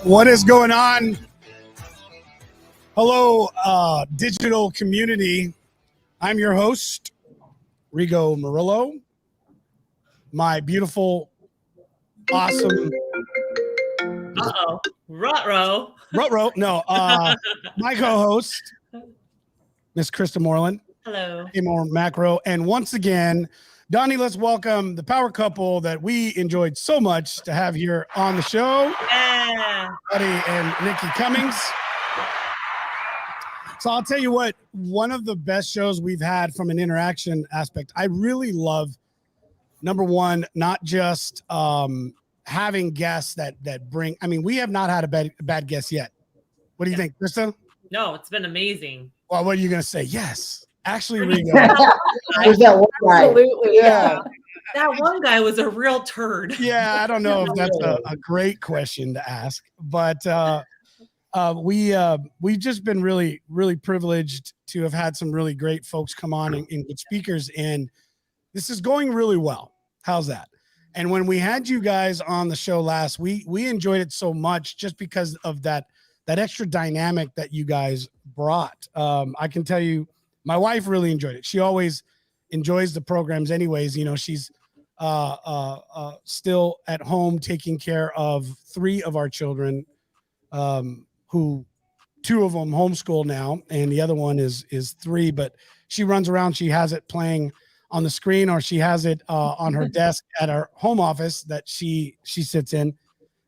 What is going on? Hello, digital community. I'm your host, Rigo Murillo. My beautiful, awesome... Ruh-roh. No, my co-host, Miss Krista Moreland. Hello. More macro. And once again, Donnie, let's welcome the power couple that we enjoyed so much to have here on the show. Yeah. Buddy and Nikki Cummings. So I'll tell you what, one of the best shows we've had from an interaction aspect, I really love, number one, not just having guests that bring, I mean, we have not had a bad guest yet. What do you think, Krista? No, it's been amazing. Well, what are you going to say? Yes. Actually, Rigo. There's that one guy. Absolutely, yeah. That one guy was a real turd. Yeah, I don't know if that's a great question to ask, but we've just been really, really privileged to have had some really great folks come on and good speakers, and this is going really well. How's that? And when we had you guys on the show last, we enjoyed it so much just because of that extra dynamic that you guys brought. I can tell you, my wife really enjoyed it. She always enjoys the programs anyways. You know, she's still at home taking care of 3 of our children, who 2 of them homeschool now, and the other one is 3, but she runs around. She has it playing on the screen, or she has it on her desk at our home office that she sits in,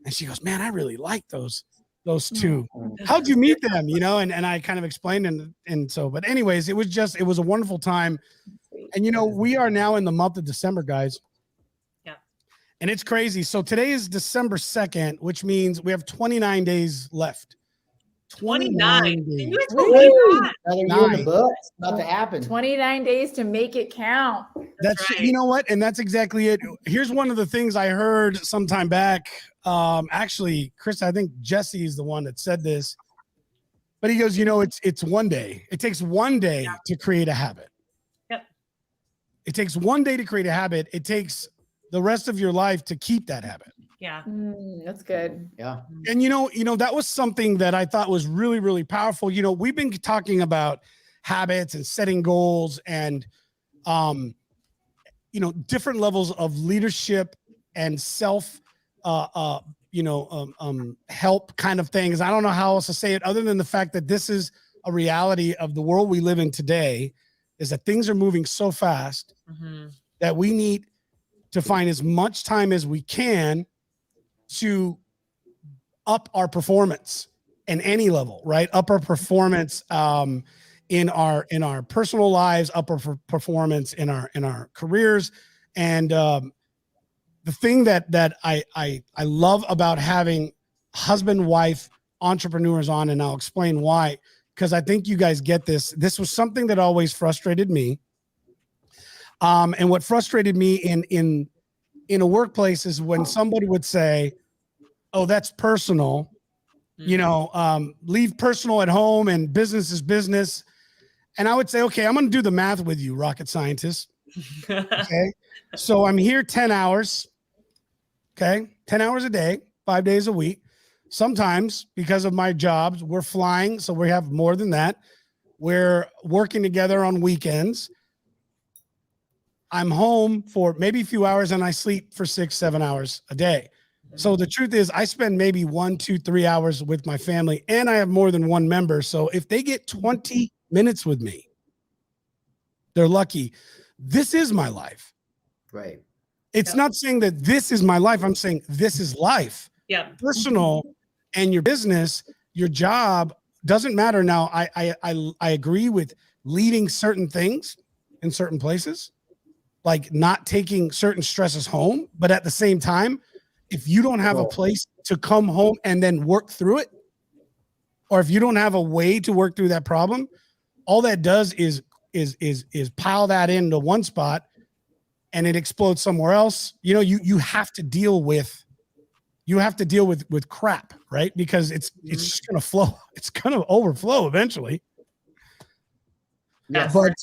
and she goes, man, I really like those 2. How'd you meet them? You know, and I kind of explained, and so, but anyways, it was a wonderful time. And, you know, we are now in the month of December, guys. Yeah. And it's crazy. So today is December 2nd, which means we have 29 days left. 29. days. Can you believe that? Another year in the books, about to happen. 29 days to make it count. That's right. You know what? And that's exactly it. Here's one of the things I heard sometime back. Actually, Chris, I think Jesse is the one that said this, but he goes, you know, it's one day. It takes one day to create a habit. Yep. It takes one day to create a habit. It takes the rest of your life to keep that habit. Yeah. That's good. Yeah. And you know, that was something that I thought was really, really powerful. You know, we've been talking about habits and setting goals and, you know, different levels of leadership and self, help kind of things. I don't know how else to say it other than the fact that this is a reality of the world we live in today, is that things are moving so fast that we need to find as much time as we can to up our performance in any level, right? Up our performance in our personal lives, up our performance in our careers. And the thing that I love about having husband, wife, entrepreneurs on, and I'll explain why, because I think you guys get this. This was something that always frustrated me. And what frustrated me in a workplace is when somebody would say, oh, that's personal, you know, leave personal at home and business is business. And I would say, okay, I'm going to do the math with you, rocket scientist. Okay. So I'm here 10 hours. Okay. 10 hours a day, 5 days a week. Sometimes because of my jobs, we're flying. So we have more than that. We're working together on weekends. I'm home for maybe a few hours and I sleep for 6-7 hours a day. So the truth is I spend maybe 1, 2, 3 hours with my family, and I have more than one member. So if they get 20 minutes with me, they're lucky. This is my life. Right. It's not saying that this is my life. I'm saying this is life. Yeah. Personal and your business, your job doesn't matter. Now, I agree with leading certain things in certain places, like not taking certain stresses home. But at the same time, if you don't have a place to come home and then work through it, or if you don't have a way to work through that problem, all that does is pile that into one spot and it explodes somewhere else. You know, you have to deal with crap, right? Because it's just going to flow. It's going to overflow eventually. Yes. But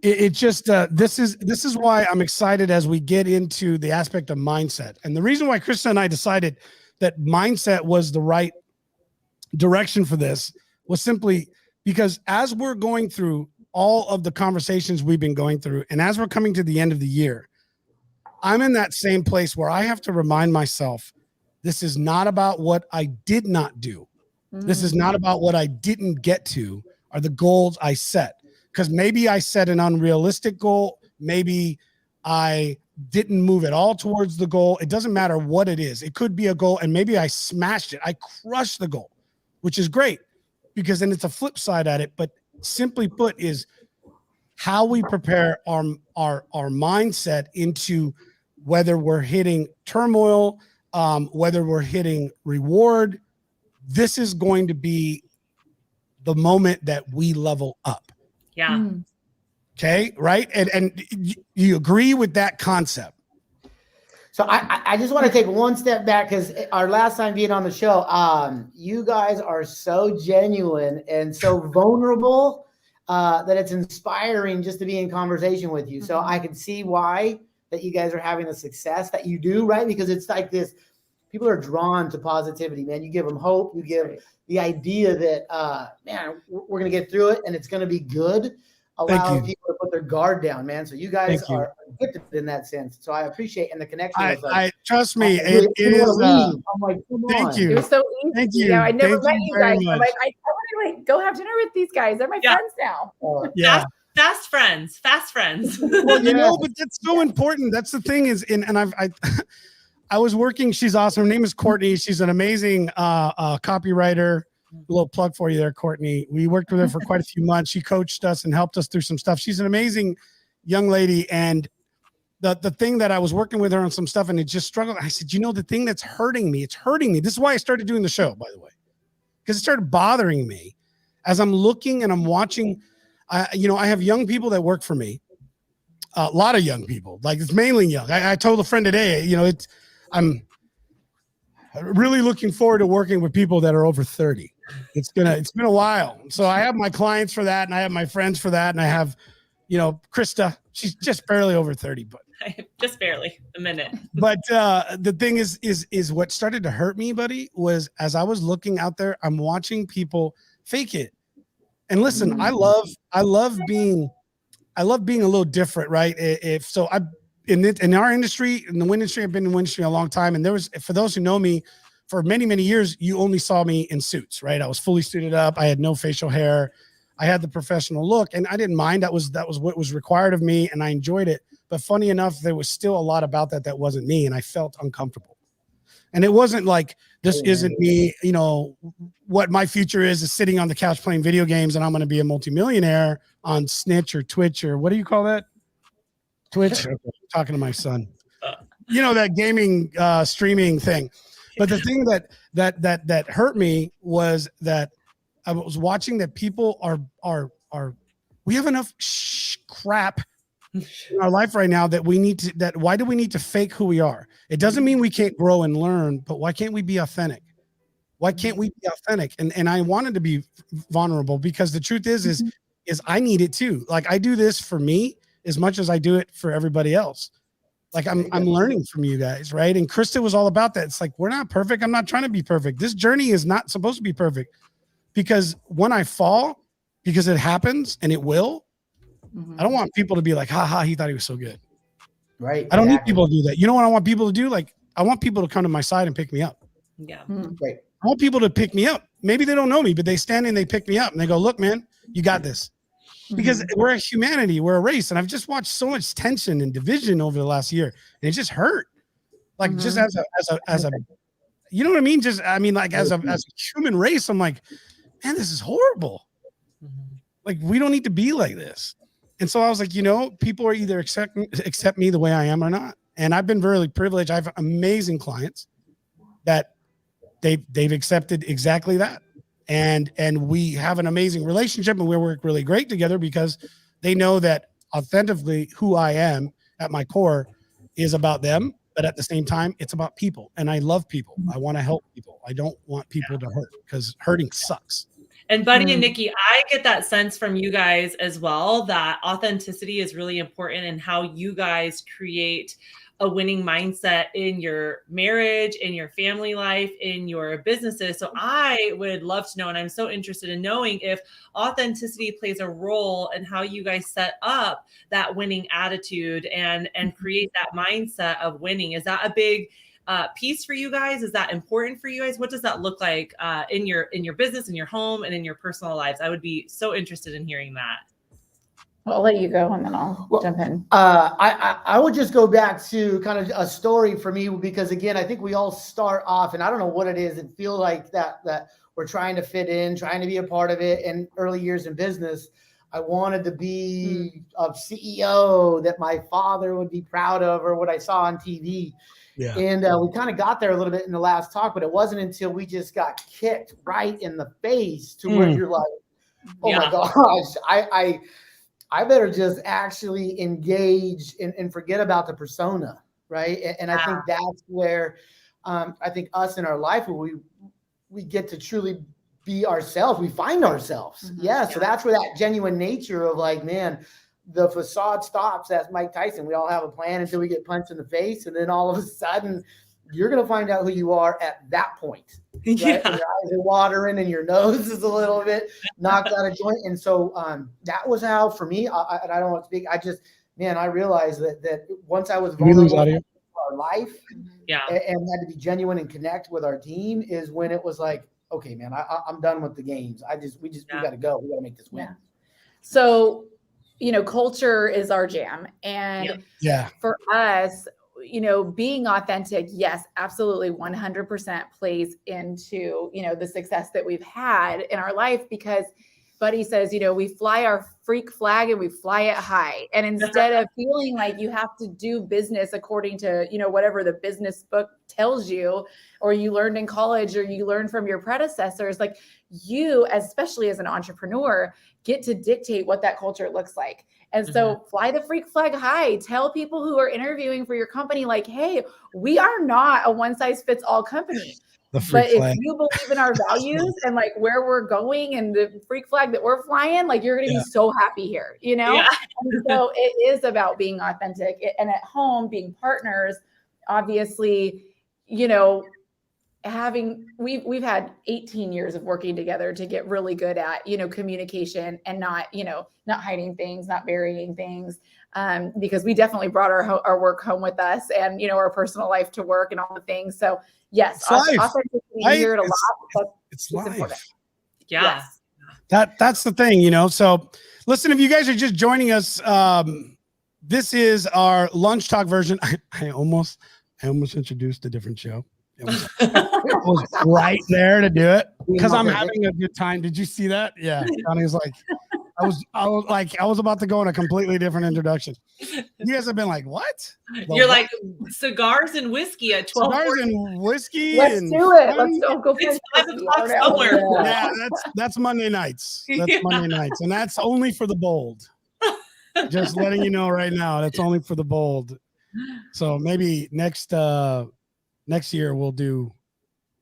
it just this is why I'm excited as we get into the aspect of mindset. And the reason why Krista and I decided that mindset was the right direction for this was simply because as we're going through all of the conversations we've been going through, and as we're coming to the end of the year, I'm in that same place where I have to remind myself, this is not about what I did not do. This is not about what I didn't get to, or the goals I set. Because maybe I set an unrealistic goal. Maybe I didn't move at all towards the goal. It doesn't matter what it is. It could be a goal, and maybe I smashed it. I crushed the goal, which is great, because then it's a flip side at it. But simply put, is how we prepare our mindset into whether we're hitting turmoil, whether we're hitting reward. This is going to be the moment that we level up. Yeah. Okay. Right. And you agree with that concept. So I just want to take one step back, because our last time being on the show, you guys are so genuine and so vulnerable that it's inspiring just to be in conversation with you. So I can see why that you guys are having the success that you do, right? Because it's like this, people are drawn to positivity, man. You give them hope. You give the idea that, man, we're going to get through it and it's going to be good. Allow people to put their guard down, man. So you guys are gifted in that sense. So I appreciate, and the connection. I trust me. It is. I'm like, come thank on. you. It was so easy. Thank you. I never Thank met you you very guys. I'm much. like, I want to like go have dinner with these guys. They're my friends now. Yeah. Fast friends. Well, you know, but that's so important. That's the thing is, and I was working. She's awesome. Her name is Courtney. She's an amazing copywriter. A little plug for you there, Courtney. We worked with her for quite a few months. She coached us and helped us through some stuff. She's an amazing young lady. And the thing that I was working with her on some stuff, and it just struggled. I said, you know, the thing that's hurting me, it's hurting me. This is why I started doing the show, by the way, because it started bothering me as I'm looking and I'm watching. I have young people that work for me. A lot of young people, like it's mainly young. I told a friend today, I'm really looking forward to working with people that are over 30. It's been a while. So I have my clients for that, and I have my friends for that, and I have, Krista. She's just barely over 30, but just barely a minute. But the thing is what started to hurt me, buddy, was as I was looking out there, I'm watching people fake it. And listen, I love being a little different, right? In our industry, in the wind industry, I've been in the wind industry a long time. And for those who know me, for many, many years, you only saw me in suits, right? I was fully suited up. I had no facial hair. I had the professional look, and I didn't mind. That was what was required of me, and I enjoyed it. But funny enough, there was still a lot about that wasn't me, and I felt uncomfortable. And it wasn't like, this isn't me, what my future is sitting on the couch playing video games and I'm going to be a multimillionaire on Snitch or Twitch or what do you call that? Twitch? Okay. Talking to my son. That gaming streaming thing. But the thing that hurt me was that I was watching that people are we have enough crap in our life right now that why do we need to fake who we are? It doesn't mean we can't grow and learn, but why can't we be authentic? Why can't we be authentic? And I wanted to be vulnerable because the truth is I need it too. Like I do this for me as much as I do it for everybody else. Like I'm learning from you guys, right? And Krista was all about that. It's like, we're not perfect. I'm not trying to be perfect. This journey is not supposed to be perfect, because when I fall, because it happens and it will, I don't want people to be like, he thought he was so good. Right. I don't need people to do that. You know what I want people to do? Like, I want people to come to my side and pick me up. Yeah. Right. I want people to pick me up. Maybe they don't know me, but they stand and they pick me up and they go, look, man, you got this. Because we're a humanity, we're a race. And I've just watched so much tension and division over the last year. And it just hurt. Like just as a, you know what I mean? As a human race, I'm like, man, this is horrible. Like, we don't need to be like this. And so I was like, people are either accept me the way I am or not. And I've been really privileged. I have amazing clients that they've accepted exactly that. And we have an amazing relationship, and we work really great together because they know that authentically who I am at my core is about them. But at the same time, it's about people. And I love people. I want to help people. I don't want people to hurt, because hurting sucks. And Buddy and Nikki, I get that sense from you guys as well, that authenticity is really important in how you guys create a winning mindset in your marriage, in your family life, in your businesses. So I would love to know, and I'm so interested in knowing if authenticity plays a role in how you guys set up that winning attitude and create that mindset of winning. Is that a big piece for you guys? Is that important for you guys? What does that look like in your business, in your home, and in your personal lives? I would be so interested in hearing that. Well, I'll let you go and then I'll jump in. I would just go back to kind of a story for me, because again, I think we all start off, and I don't know what it is, it feels like that we're trying to fit in, trying to be a part of it. In early years in business, I wanted to be a CEO that my father would be proud of, or what I saw on TV. Yeah. And we kind of got there a little bit in the last talk, but it wasn't until we just got kicked right in the face to where you're like, oh my gosh, I better just actually engage and forget about the persona, right? And I think that's where I think us in our life, where we get to truly be ourselves. We find ourselves. So that's where that genuine nature of like, man, the facade stops, as Mike Tyson. We all have a plan until we get punched in the face. And then all of a sudden, you're going to find out who you are at that point. Right? Yeah. And your eyes are watering and your nose is a little bit knocked out of joint. And so that was how, for me, and I don't want to speak, I realized that once I was vulnerable in our life and had to be genuine and connect with our team, is when it was like, okay, man, I'm done with the games. We got to go. We got to make this win. Yeah. So, culture is our jam. And for us, being authentic, yes, absolutely 100% plays into, the success that we've had in our life, because Buddy says, we fly our freak flag and we fly it high. And instead of feeling like you have to do business according to, whatever the business book tells you, or you learned in college, or you learned from your predecessors, like you, especially as an entrepreneur, get to dictate what that culture looks like. And so fly the freak flag high. Tell people who are interviewing for your company, like, hey, we are not a one size fits all company. But if you believe in our values and like where we're going and the freak flag that we're flying, like you're going to be so happy here, And so it is about being authentic, and at home, being partners, obviously, we've had 18 years of working together to get really good at, communication and not hiding things, not burying things, because we definitely brought our work home with us, and, our personal life to work and all the things. So yes, authenticity, you hear it a lot. It's life. Important. Yeah. Yes. That's the thing, So listen, if you guys are just joining us, this is our lunch talk version. I almost introduced a different show. It was right there to do it because I'm having a good time. Did you see that? Yeah. Johnny was like, I was about to go in a completely different introduction. You guys have been like, what? You're like cigars and whiskey at 12. Cigars and whiskey. Let's do it. Let's go. It's 5 o'clock somewhere. Yeah, that's Monday nights. That's Monday nights, and that's only for the bold. Just letting you know right now, that's only for the bold. So maybe next year we'll do,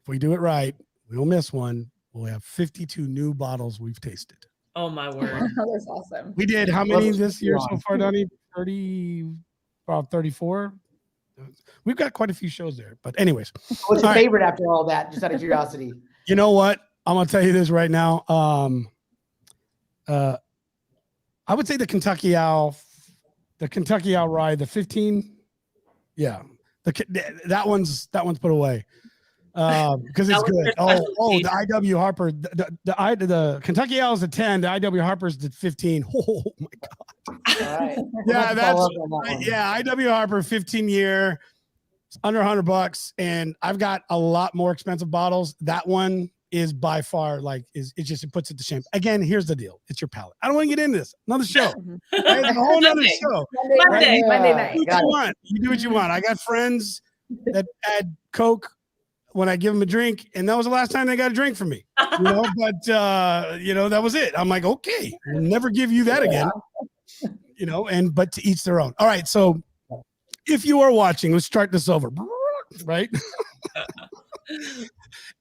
if we do it right, we'll miss one. We'll have 52 new bottles we've tasted. Oh my word. That's awesome. We did how many this year so far, Donnie? 34. We've got quite a few shows there, but anyways. What's your favorite after all that? Just out of curiosity. You know what? I'm going to tell you this right now. I would say the Kentucky Owl rye, the 15. Yeah. That one's put away because it's good. The IW Harper, the Kentucky Owl is a 10. The IW Harper's the 15. Oh my God! All right. Yeah, IW Harper 15-year, under $100, and I've got a lot more expensive bottles. That one is by far it puts it to shame. Again, here's the deal: it's your palate. I don't want to get into this. Another show, right? A whole other show. Monday night. You do what you want. I got friends that add Coke when I give them a drink, and that was the last time they got a drink from me. But that was it. I'm like, okay, I'll never give you that again. But to each their own. All right, so if you are watching, let's start this over, right?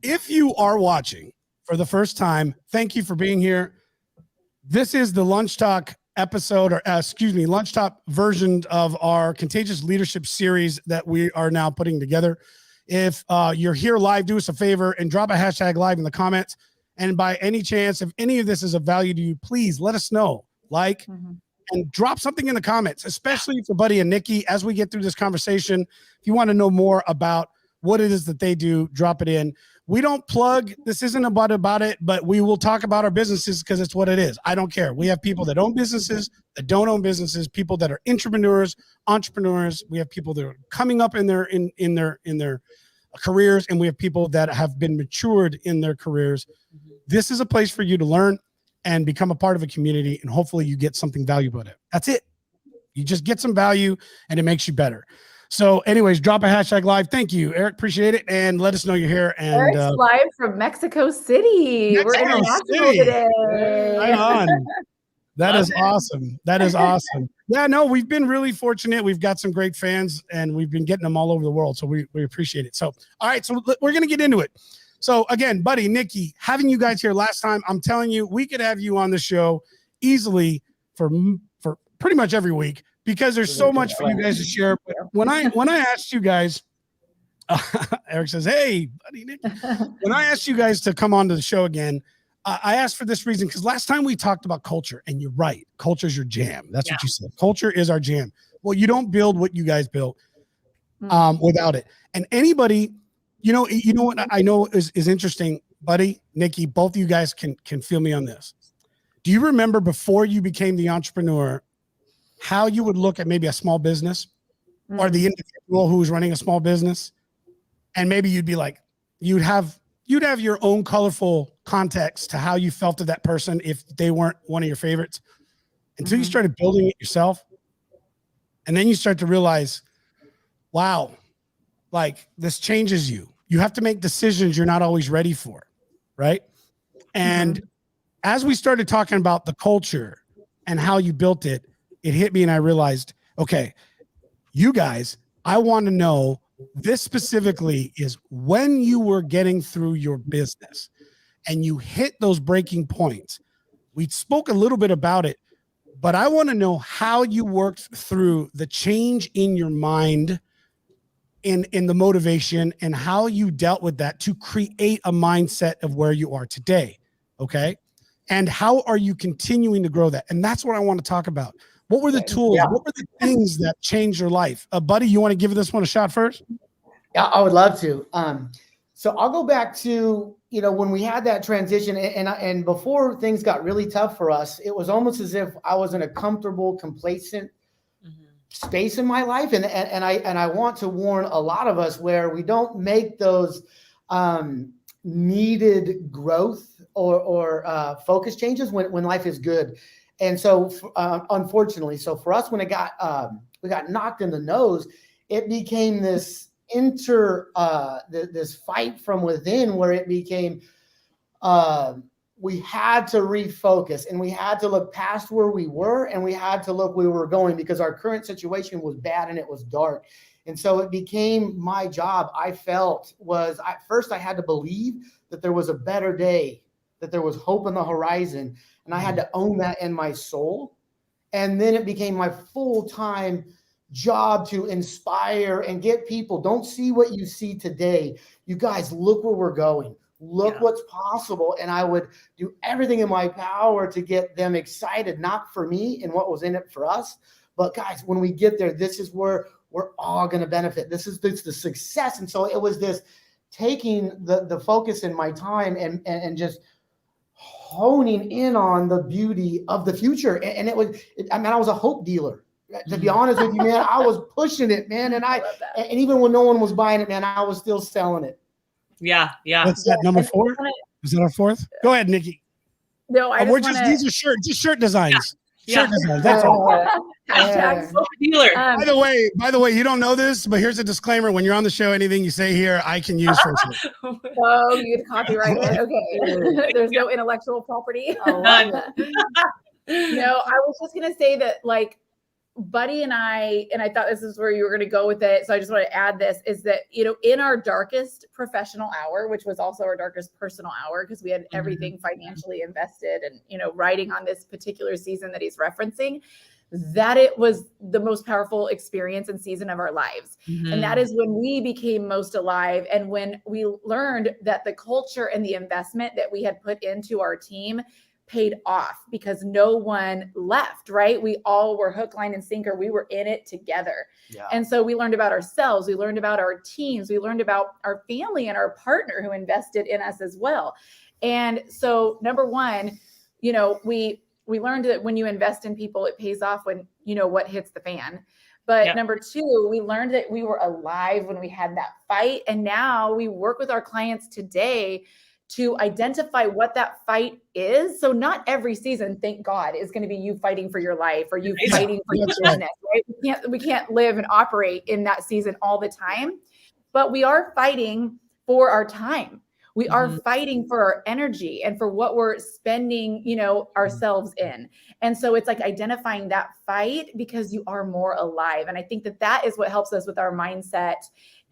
If you are watching for the first time, thank you for being here. This is the Lunch Talk episode, or Lunch Talk version of our Contagious Leadership Series that we are now putting together. If you're here live, do us a favor and drop a hashtag live in the comments. And by any chance, if any of this is of value to you, please let us know. And drop something in the comments, especially for Buddy and Nikki. As we get through this conversation, if you want to know more about what it is that they do, drop it in. We don't plug. This isn't about it, but we will talk about our businesses because it's what it is. I don't care. We have people that own businesses, that don't own businesses, people that are entrepreneurs. We have people that are coming up in their careers, and we have people that have been matured in their careers. This is a place for you to learn and become a part of a community, and hopefully you get something valuable out of it. That's it. You just get some value, and it makes you better. So anyways, drop a hashtag live. Thank you, Eric. Appreciate it. And let us know you're here. And Eric's live from Mexico City. We're international today. Right on. That is awesome. That is awesome. Yeah, no, we've been really fortunate. We've got some great fans, and we've been getting them all over the world. So we appreciate it. So, all right. So we're going to get into it. So again, Buddy, Nikki, having you guys here last time, I'm telling you, we could have you on the show easily for pretty much every week, because there's so much for you guys to share. But when I asked you guys, Eric says, "Hey, Buddy, Nikki," when I asked you guys to come on to the show again, I asked for this reason, because last time we talked about culture, and you're right, culture is your jam. That's what you said. Culture is our jam. Well, you don't build what you guys built without it. And anybody, you know what I know is interesting, Buddy, Nikki, both of you guys can feel me on this. Do you remember before you became the entrepreneur, how you would look at maybe a small business or the individual who's running a small business? And maybe you'd be like, you'd have your own colorful context to how you felt to that person if they weren't one of your favorites, until you started building it yourself. And then you start to realize, wow, like this changes you. You have to make decisions you're not always ready for, right? And as we started talking about the culture and how you built it, it hit me, and I realized, okay, you guys, I want to know this specifically is when you were getting through your business and you hit those breaking points. We spoke a little bit about it, but I want to know how you worked through the change in your mind, in the motivation, and how you dealt with that to create a mindset of where you are today. Okay. And how are you continuing to grow that? And that's what I want to talk about. What were the tools? Yeah. What were the things that changed your life? Buddy, you want to give this one a shot first? Yeah, I would love to. So I'll go back to, when we had that transition, and before things got really tough for us, it was almost as if I was in a comfortable, complacent space in my life. And I want to warn a lot of us where we don't make those needed growth or focus changes when life is good. And so, unfortunately, for us, when we got knocked in the nose, it became this this fight from within, where it became we had to refocus, and we had to look past where we were, and we had to look where we were going, because our current situation was bad and it was dark. And so it became my job. I felt at first I had to believe that there was a better day, that there was hope on the horizon. And I had to own that in my soul. And then it became my full-time job to inspire and get people. Don't see what you see today. You guys, look where we're going. Look what's possible. And I would do everything in my power to get them excited, not for me and what was in it for us, but guys, when we get there, this is where we're all going to benefit. This is the success. And so it was this taking the focus in my time and just honing in on the beauty of the future. And I was a hope dealer. To be honest with you, man, I was pushing it, man. And even when no one was buying it, man, I was still selling it. Yeah. What's that, number 4? Is that our 4th? Go ahead, Nikki. No, these are shirt designs. Shirt designs. That's all. Hashtag dealer. By the way, you don't know this, but here's a disclaimer: when you're on the show, anything you say here, I can use for sure. Oh, you get copyrighted. Okay. There's no intellectual property. None. No, I was just gonna say that, Buddy and I thought this is where you were going to go with it. So I just want to add this is that, in our darkest professional hour, which was also our darkest personal hour, because we had everything financially invested and, riding on this particular season that he's referencing, that it was the most powerful experience and season of our lives. And that is when we became most alive. And when we learned that the culture and the investment that we had put into our team paid off, because no one left, right? We all were hook, line, and sinker. We were in it together. Yeah. And so we learned about ourselves. We learned about our teams. We learned about our family and our partner who invested in us as well. And so number one, we learned that when you invest in people, it pays off when what hits the fan. But number two, we learned that we were alive when we had that fight. And now we work with our clients today to identify what that fight is. So not every season, thank God, is going to be you fighting for your life or you fighting for your business, right? We can't live and operate in that season all the time, but we are fighting for our time. We are fighting for our energy and for what we're spending, ourselves in. And so it's like identifying that fight because you are more alive. And I think that is what helps us with our mindset.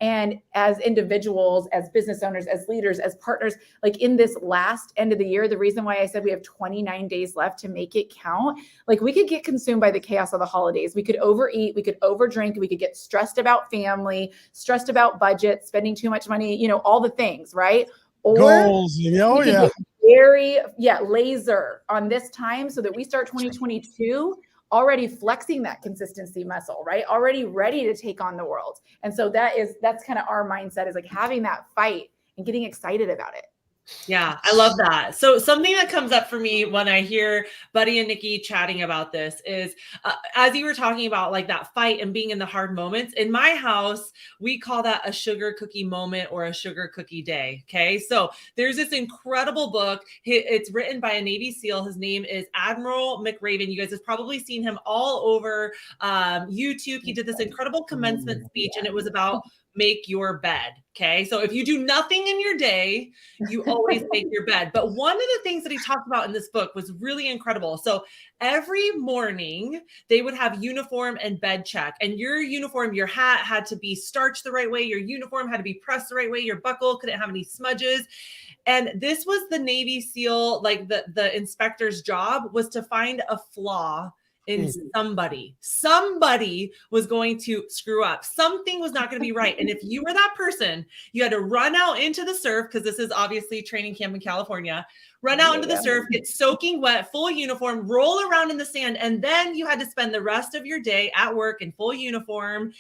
And as individuals, as business owners, as leaders, as partners, like in this last end of the year, the reason why I said we have 29 days left to make it count, like we could get consumed by the chaos of the holidays. We could overeat, we could overdrink, we could get stressed about family, stressed about budget, spending too much money, all the things, right? Or goals, very laser on this time so that we start 2022 already flexing that consistency muscle, right? Already ready to take on the world. And so that's kind of our mindset, is like having that fight and getting excited about it. Yeah, I love that. So something that comes up for me when I hear Buddy and Nikki chatting about this is, as you were talking about like that fight and being in the hard moments, in my house, we call that a sugar cookie moment or a sugar cookie day. Okay. So there's this incredible book. It's written by a Navy SEAL. His name is Admiral McRaven. You guys have probably seen him all over YouTube. He did this incredible commencement speech, and it was about make your bed. Okay. So if you do nothing in your day, you always make your bed. But one of the things that he talked about in this book was really incredible. So every morning they would have uniform and bed check, and your uniform, your hat had to be starched the right way. Your uniform had to be pressed the right way. Your buckle couldn't have any smudges. And this was the Navy SEAL, like the inspector's job was to find a flaw in somebody was going to screw up. Something was not going to be right. And if you were that person, you had to run out into the surf, because this is obviously training camp in California, run out into the surf, get soaking wet, full uniform, roll around in the sand. And then you had to spend the rest of your day at work in full uniform,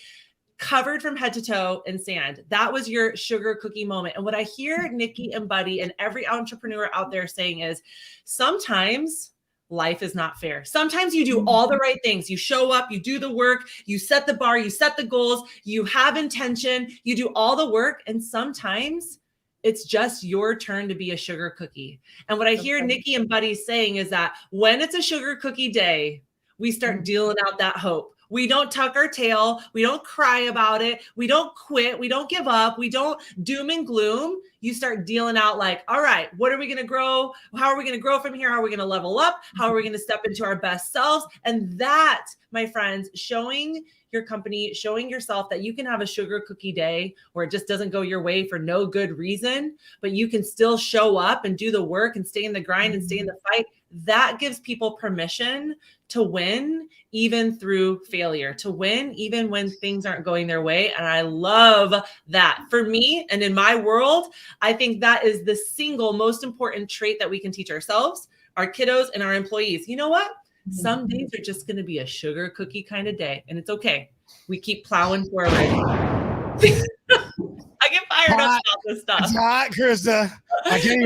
covered from head to toe in sand. That was your sugar cookie moment. And what I hear Nikki and Buddy and every entrepreneur out there saying is, sometimes life is not fair. Sometimes you do all the right things. You show up, you do the work, you set the bar, you set the goals, you have intention, you do all the work. And sometimes it's just your turn to be a sugar cookie. And what I hear Nikki and Buddy saying is that when it's a sugar cookie day, we start dealing out that hope. We don't tuck our tail. We don't cry about it. We don't quit. We don't give up. We don't doom and gloom. You start dealing out like, all right, what are we going to grow? How are we going to grow from here? How are we going to level up? How are we going to step into our best selves? And that, my friends, showing your company, showing yourself that you can have a sugar cookie day where it just doesn't go your way for no good reason, but you can still show up and do the work and stay in the grind and stay in the fight. That gives people permission to win, even through failure, to win, even when things aren't going their way. And I love that. For me and in my world, I think that is the single most important trait that we can teach ourselves, our kiddos, and our employees. You know what? Some days are just going to be a sugar cookie kind of day, and it's okay. We keep plowing forward. I get fired up about this stuff. It's hot, Krista. I can't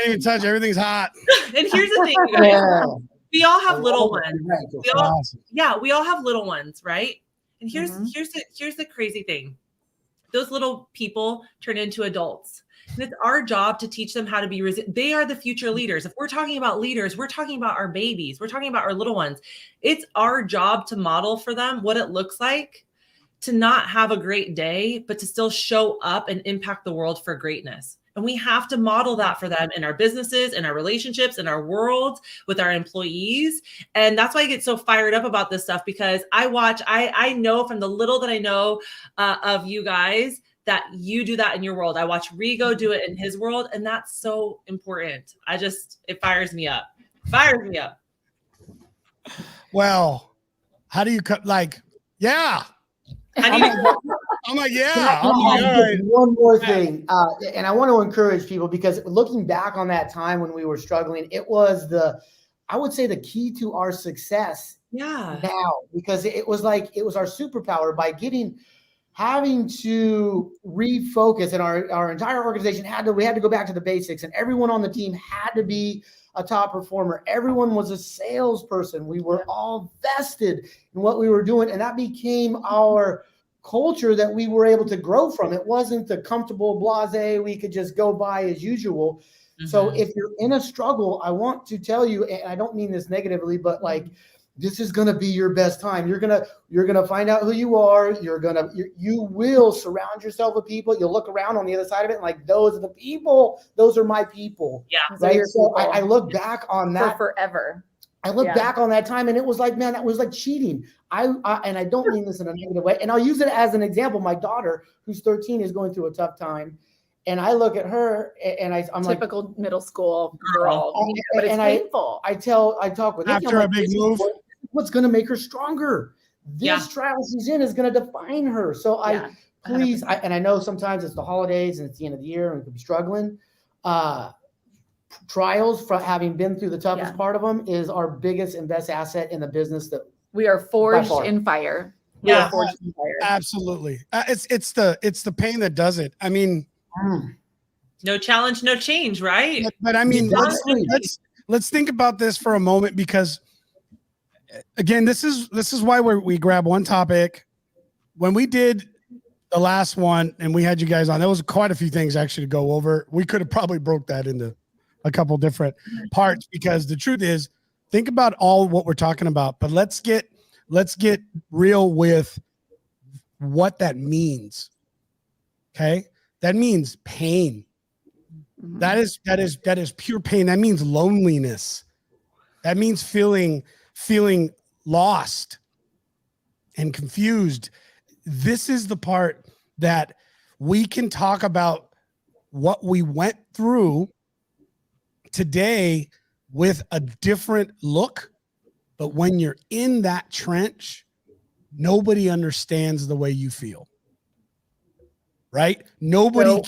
even touch. Everything's hot. And here's the thing, you guys. We all have little ones. We all have little ones, right? And here's the crazy thing. Those little people turn into adults. And it's our job to teach them how to be resilient. They are the future leaders. If we're talking about leaders, we're talking about our babies. We're talking about our little ones. It's our job to model for them what it looks like to not have a great day, but to still show up and impact the world for greatness. And we have to model that for them in our businesses, in our relationships, in our world, with our employees. And that's why I get so fired up about this stuff, because I know from the little that I know of you guys that you do that in your world. I watch Rigo do it in his world. And that's so important. It fires me up. Fires me up. Well, how do you cut? Yeah. I'm like, yeah. All right. One more thing. And I want to encourage people, because looking back on that time when we were struggling, it was I would say the key to our success now, because it was our superpower by having to refocus, and our entire organization we had to go back to the basics, and everyone on the team had to be a top performer. Everyone was a salesperson. We were all vested in what we were doing, and that became our culture that we were able to grow from. It wasn't the comfortable blase we could just go by as usual. Mm-hmm. So if you're in a struggle, I want to tell you, and I don't mean this negatively, but this is going to be your best time. You're going to find out who you are. You will surround yourself with people. You'll look around on the other side of it, and those are the people. Those are my people. Yeah. Right. So I look back on that for forever. I look back on that time, and it was like, man, that was like cheating. And I don't mean this in a negative way. And I'll use it as an example. My daughter, who's 13, is going through a tough time. And I look at her, and I'm typical like, middle school girl, but it's painful. I talk with her. After a big move. What's going to make her stronger? This trial she's in is going to define her. So please, and I know sometimes it's the holidays and it's the end of the year and we could be struggling. Trials, from having been through the toughest part of them, is our biggest and best asset in the business. That we are forged in fire. Yeah, forged in fire. Absolutely. It's the pain that does it. I mean, no challenge, no change, right? But I mean, let's think about this for a moment, because again, this is why we grab one topic. When we did the last one and we had you guys on, there was quite a few things actually to go over. We could have probably broke that into a couple different parts, because the truth is, think about all what we're talking about, but let's get real with what that means. Okay. That means pain. Mm-hmm. That is pure pain. That means loneliness. That means feeling lost and confused. This is the part that we can talk about what we went through today with a different look. But when you're in that trench, nobody understands the way you feel. Right? Nobody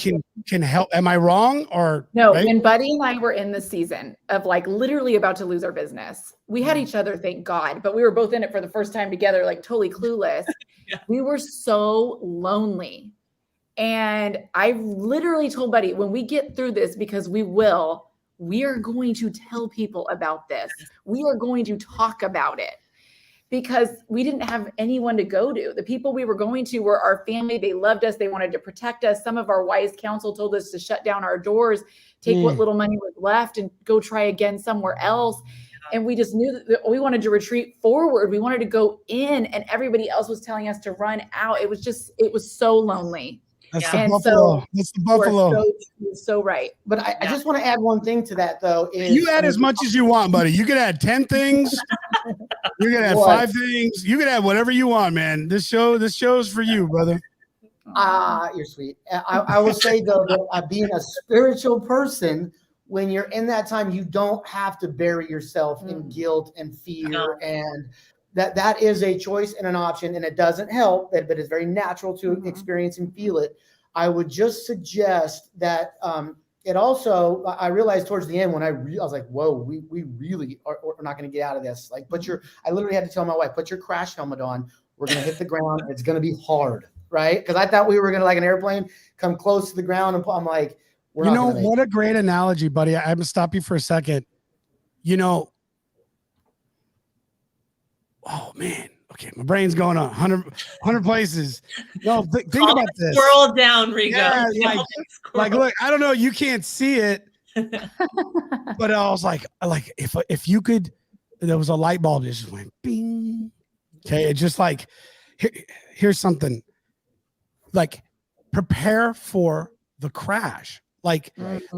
can help. Am I wrong? Or no, right? When Buddy and I were in the season of literally about to lose our business, we had each other, thank God, but we were both in it for the first time together, totally clueless. Yeah. We were so lonely. And I literally told Buddy, when we get through this, because we are going to tell people about this. We are going to talk about it. Because we didn't have anyone to go to. The people we were going to were our family. They loved us. They wanted to protect us. Some of our wise counsel told us to shut down our doors, take what little money was left, and go try again somewhere else. And we just knew that we wanted to retreat forward. We wanted to go in, and everybody else was telling us to run out. It was so lonely. That's the buffalo. That's the buffalo. So right. But I just want to add one thing to that, though. You add as much as you want, buddy. You could add 10 things. You can add 5 things. You can add whatever you want, man. This show is for you, brother. You're sweet. I will say, though, that being a spiritual person, when you're in that time, you don't have to bury yourself in guilt and fear, and that is a choice and an option, and it doesn't help, but it's very natural to experience and feel it. I would just suggest that it also, I realized towards the end when I was like, whoa, we really are not going to get out of this. I literally had to tell my wife, put your crash helmet on. We're going to hit the ground. It's going to be hard, right? Because I thought we were going to, like an airplane, come close to the ground. And I'm like, we're not going to make what a great analogy, buddy. I'm going to stop you for a second. Oh, man. Okay, my brain's going on 100 places. No, think about this. Scroll down, Rigo. Yeah, look, I don't know. You can't see it, but I was like, if you could, there was a light bulb that just went bing. Okay, it's just like, here's something. Prepare for the crash. Like,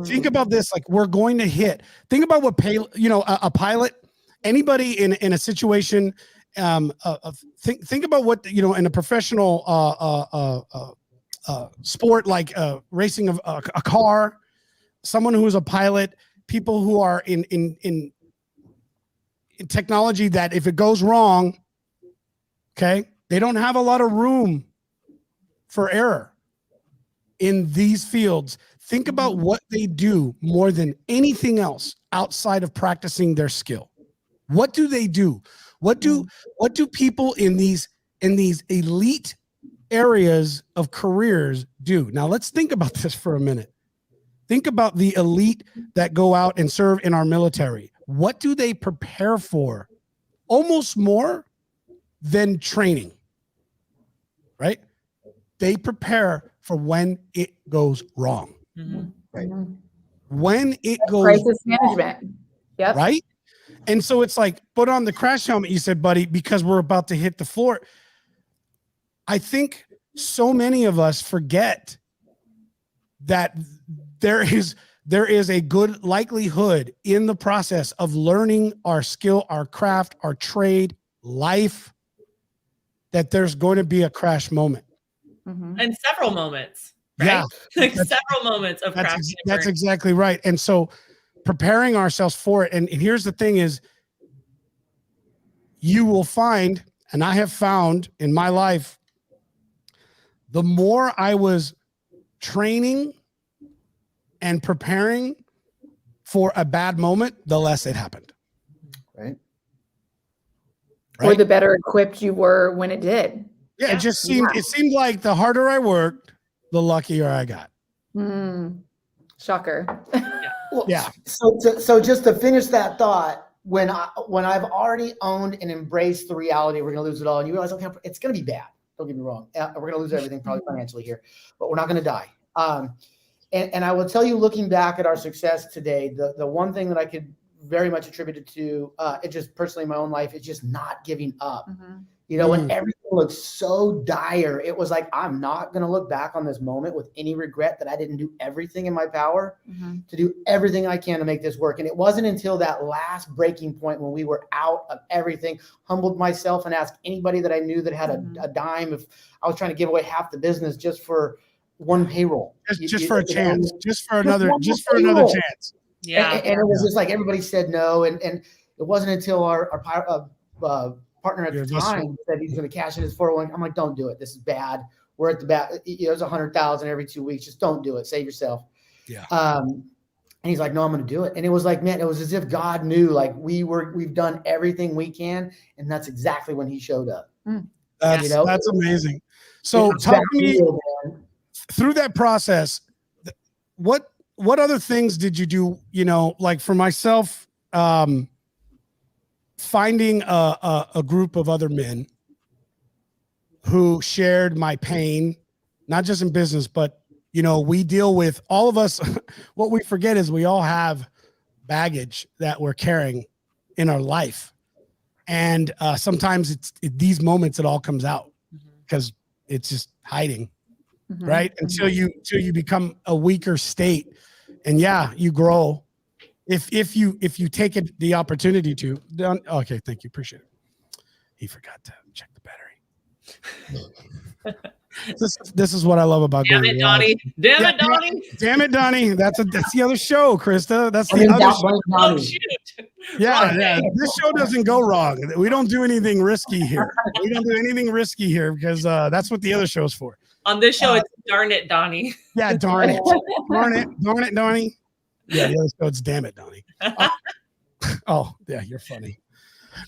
think about this. Like, we're going to hit. Think about what a pilot. Anybody in a situation. Think about what in a professional sport like racing of a car. Someone who is a pilot. People who are in technology that if it goes wrong, okay, they don't have a lot of room for error in these fields. Think about what they do more than anything else outside of practicing their skill. What do they do? What do people in these elite areas of careers do? Now let's think about this for a minute. Think about the elite that go out and serve in our military. What do they prepare for? Almost more than training, right? They prepare for when it goes wrong. Right? When it goes crisis management. Yep. Right? And so it's like, put on the crash helmet, you said, buddy, because we're about to hit the floor. I think so many of us forget that there is a good likelihood in the process of learning our skill, our craft, our trade, life, that there's going to be a crash moment. And several moments. Right? Yeah. Like several moments of crafting. That's exactly right. And so preparing ourselves for it. And here's the thing is, you will find, and I have found in my life, the more I was training and preparing for a bad moment, the less it happened. Right. Or the better equipped you were when it did. Yeah, it just seemed, it seemed like the harder I worked, the luckier I got. Shocker. Yeah. So just to finish that thought, when I've already owned and embraced the reality we're going to lose it all, and you realize, okay, it's going to be bad. Don't get me wrong. We're going to lose everything probably financially here, but we're not going to die. And I will tell you, looking back at our success today, the one thing that I could very much attribute it to, it just personally in my own life, is just not giving up. When everything looked so dire, it was like, I'm not going to look back on this moment with any regret that I didn't do everything in my power to do everything I can to make this work. And it wasn't until that last breaking point when we were out of everything, humbled myself and asked anybody that I knew that had a dime if I was trying to give away half the business just for one payroll. Just for a chance, just for another chance. Yeah. And it was just like, everybody said no. And it wasn't until our partner at the time said he's going to cash in his 401. I'm like, don't do it. This is bad. We're at the back. It's 100,000 every 2 weeks. Just don't do it. Save yourself. Yeah. And he's like, no, I'm going to do it. And it was like, man, it was as if God knew, like we've done everything we can. And that's exactly when he showed up. That's amazing. So talk to me through that process. What other things did you do? Like for myself, finding a group of other men who shared my pain, not just in business, but, we deal with, all of us, what we forget is we all have baggage that we're carrying in our life. And sometimes it's these moments, it all comes out because it's just hiding, right? Until you become a weaker state, and you grow. If you take it, the opportunity to. Okay, thank you, appreciate it. He forgot to check the battery. This is what I love about Damn going. It, Donnie. Damn it, Donnie. Damn it, Donnie. That's the other show, Krista. That's the other show. Oh, shoot. Yeah. This show doesn't go wrong. We don't do anything risky here. Because that's what the other show's for. On this show, it's darn it, Donnie. Yeah, darn it, Donnie. Yeah, the other show, it's damn it, Donnie. Oh, yeah, you're funny.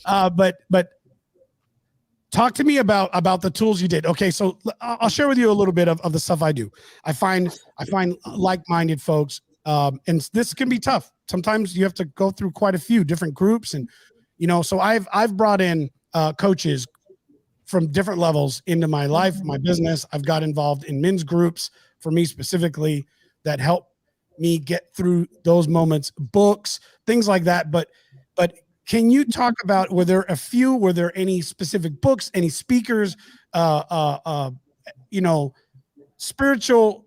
But talk to me about the tools you did. Okay, so I'll share with you a little bit of the stuff I do. I find like-minded folks, and this can be tough. Sometimes you have to go through quite a few different groups, and so I've brought in coaches from different levels into my life, my business. I've got involved in men's groups for me specifically that help me get through those moments, books, things like that. But can you talk about, were there any specific books, any speakers, spiritual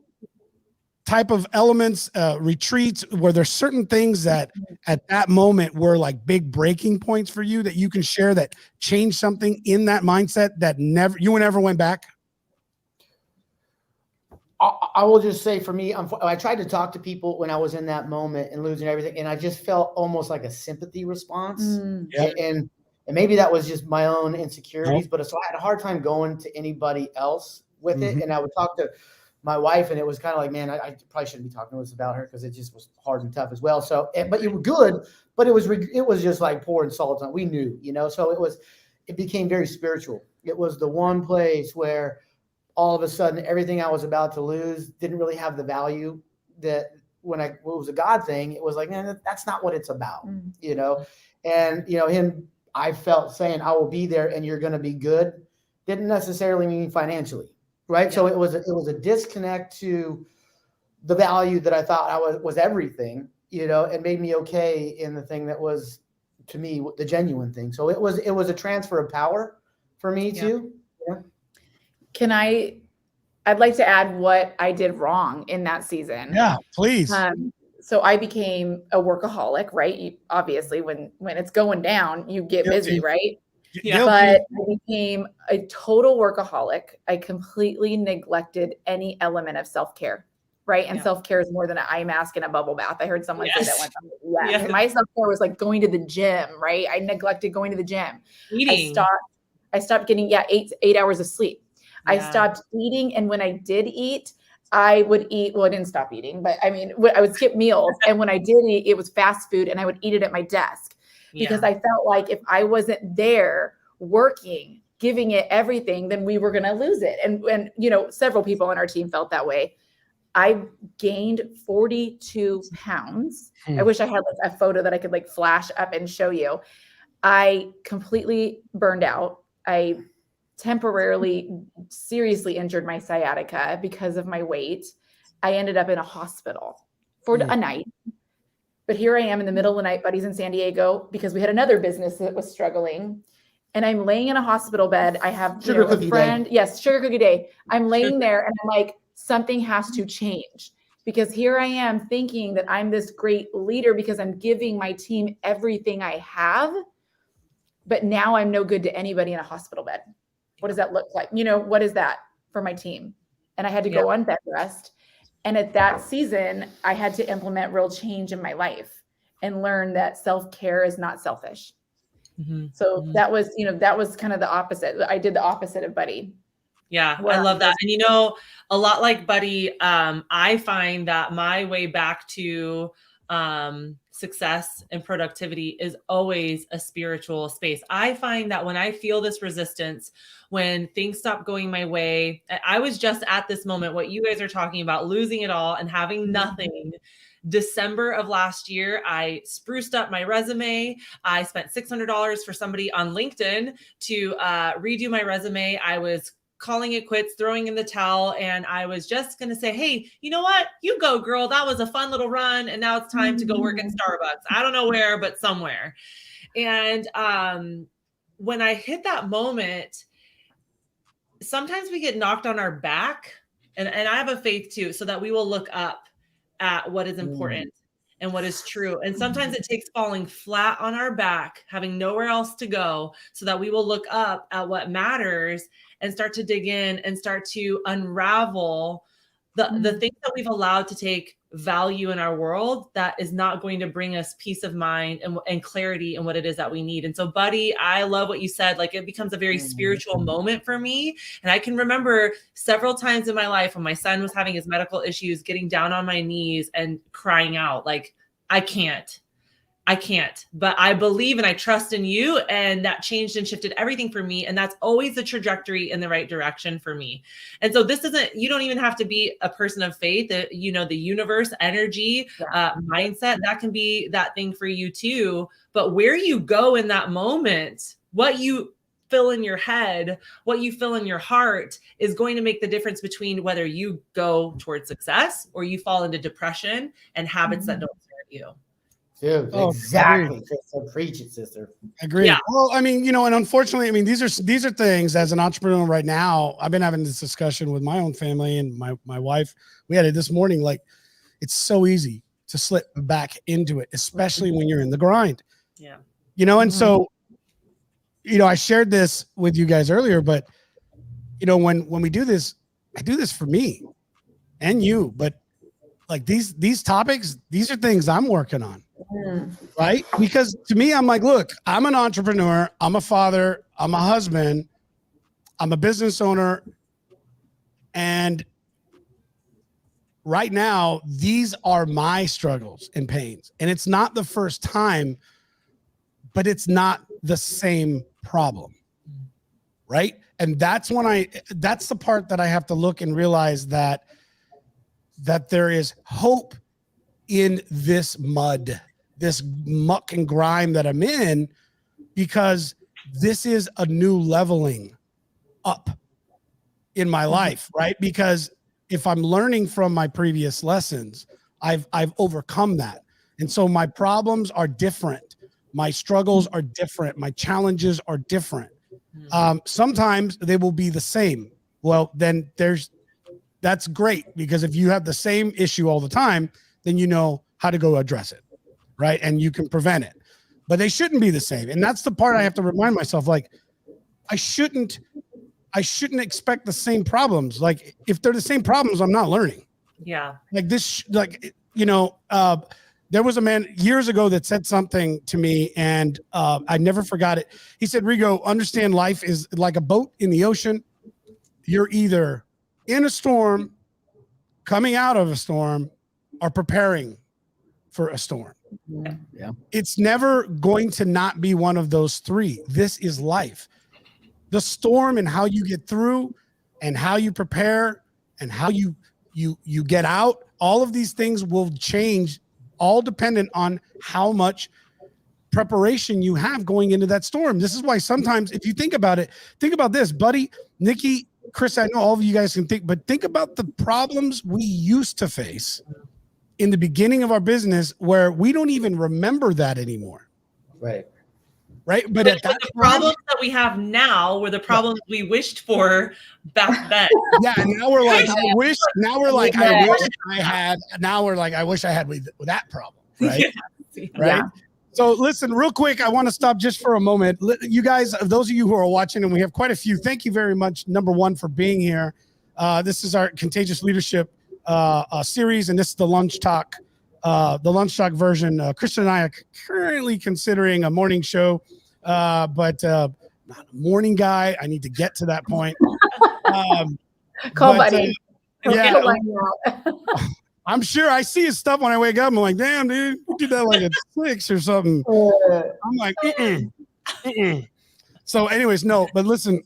type of elements, retreats, where there's certain things that at that moment were like big breaking points for you that you can share that changed something in that mindset that you never went back? I will just say for me, I tried to talk to people when I was in that moment and losing everything, and I just felt almost like a sympathy response. And maybe that was just my own insecurities, but so I had a hard time going to anybody else with it. And I would talk to my wife, and it was kind of like, man, I probably shouldn't be talking to us about her because it just was hard and tough as well. So, but it was good, but it was just like pouring salt on. We knew, so it became very spiritual. It was the one place where all of a sudden everything I was about to lose didn't really have the value that when it was a God thing, it was like, man, that's not what it's about, and him, I felt saying, I will be there and you're going to be good, didn't necessarily mean financially. Right. Yeah. So it was a disconnect to the value that I thought was everything, and made me okay in the thing that was, to me, the genuine thing. So it was a transfer of power for me too. Yeah. I'd like to add what I did wrong in that season. Yeah, please. So I became a workaholic, right? Obviously when it's going down, you get busy, right? Yeah. But I became a total workaholic. I completely neglected any element of self-care, right? And self-care is more than an eye mask and a bubble bath. I heard someone say that one time. Yes. My self-care was like going to the gym, right? I neglected going to the gym. Eating. I stopped getting 8 hours of sleep. I stopped eating. And when I did eat, I would eat, well, I didn't stop eating, but I mean, I would skip meals. And when I did eat, it was fast food and I would eat it at my desk because I felt like if I wasn't there working, giving it everything, then we were going to lose it. And, several people on our team felt that way. I gained 42 pounds. I wish I had like a photo that I could like flash up and show you. I completely burned out. I temporarily seriously injured my sciatica because of my weight. I ended up in a hospital for a night. But here I am in the middle of the night, buddies in San Diego, because we had another business that was struggling. And I'm laying in a hospital bed. I have a friend. Yes, sugar cookie day. I'm laying there and I'm like, something has to change, because here I am thinking that I'm this great leader because I'm giving my team everything I have. But now I'm no good to anybody in a hospital bed. What does that look like? What is that for my team? And I had to go on bed rest. And at that season, I had to implement real change in my life and learn that self-care is not selfish. So that was kind of the opposite. I did the opposite of Buddy. Yeah, I love that. And a lot like Buddy, I find that my way back to success and productivity is always a spiritual space. I find that when I feel this resistance, when things stop going my way, I was just at this moment, what you guys are talking about, losing it all and having nothing. December of last year, I spruced up my resume. I spent $600 for somebody on LinkedIn to redo my resume. I was calling it quits, throwing in the towel. And I was just going to say, hey, you know what? You go, girl. That was a fun little run. And now it's time to go work at Starbucks. I don't know where, but somewhere. And when I hit that moment, sometimes we get knocked on our back. And I have a faith too, so that we will look up at what is important and what is true. And sometimes it takes falling flat on our back, having nowhere else to go, so that we will look up at what matters and start to dig in and start to unravel the things that we've allowed to take value in our world that is not going to bring us peace of mind and clarity in what it is that we need. And so, Buddy, I love what you said. Like, it becomes a very spiritual moment for me. And I can remember several times in my life when my son was having his medical issues, getting down on my knees and crying out, like, I can't, but I believe and I trust in you. And that changed and shifted everything for me. And that's always the trajectory in the right direction for me. And so you don't even have to be a person of faith, the universe, energy, mindset, that can be that thing for you too. But where you go in that moment, what you feel in your head, what you feel in your heart is going to make the difference between whether you go towards success or you fall into depression and habits that don't serve you. Dude, exactly. So preach it, sister. Agree. Yeah. Well, I mean, and unfortunately, these are things as an entrepreneur right now. I've been having this discussion with my own family and my wife. We had it this morning. Like, it's so easy to slip back into it, especially when you're in the grind. Yeah. You know, and so, you know, I shared this with you guys earlier, but you know, when we do this, I do this for me and you, but like these topics, these are things I'm working on, right? Because to me, I'm like, look, I'm an entrepreneur, I'm a father, I'm a husband, I'm a business owner. And right now, these are my struggles and pains. And it's not the first time, but it's not the same problem, right? And that's the part that I have to look and realize that there is hope in this mud, this muck and grime that I'm in, because this is a new leveling up in my life, right? Because if I'm learning from my previous lessons, I've overcome that. And so my problems are different. My struggles are different. My challenges are different. Sometimes they will be the same. Well, then that's great, because if you have the same issue all the time, then you know how to go address it, right? And you can prevent it. But they shouldn't be the same. And that's the part I have to remind myself, like, I shouldn't expect the same problems. Like, if they're the same problems, I'm not learning. Yeah. Like this, like, you know, there was a man years ago that said something to me, and I never forgot it. He said, Rigo, understand life is like a boat in the ocean. You're either in a storm, coming out of a storm, or preparing for a storm. Yeah. It's never going to not be one of those three. This is life. The storm and how you get through and how you prepare and how you get out, all of these things will change, all dependent on how much preparation you have going into that storm. This is why sometimes, if you think about it, think about this, buddy, Nikki, Chris, I know all of you guys can think, but think about the problems we used to face in the beginning of our business, where we don't even remember that anymore. Right. Right. But the problems that we have now were the problems we wished for back then. Yeah. And now we're like, I wish I had that problem. Right. Yeah. Right. Yeah. So listen, real quick, I want to stop just for a moment. You guys, those of you who are watching, and we have quite a few, thank you very much, number one, for being here. This is our Contagious Leadership series, and this is the Lunch Talk version. Christian and I are currently considering a morning show, but not a morning guy. I need to get to that point. Call buddy. Yeah. I'm sure I see his stuff when I wake up. I'm like, damn, dude, you did that like at 6 or something. I'm like, So anyways, no, but listen,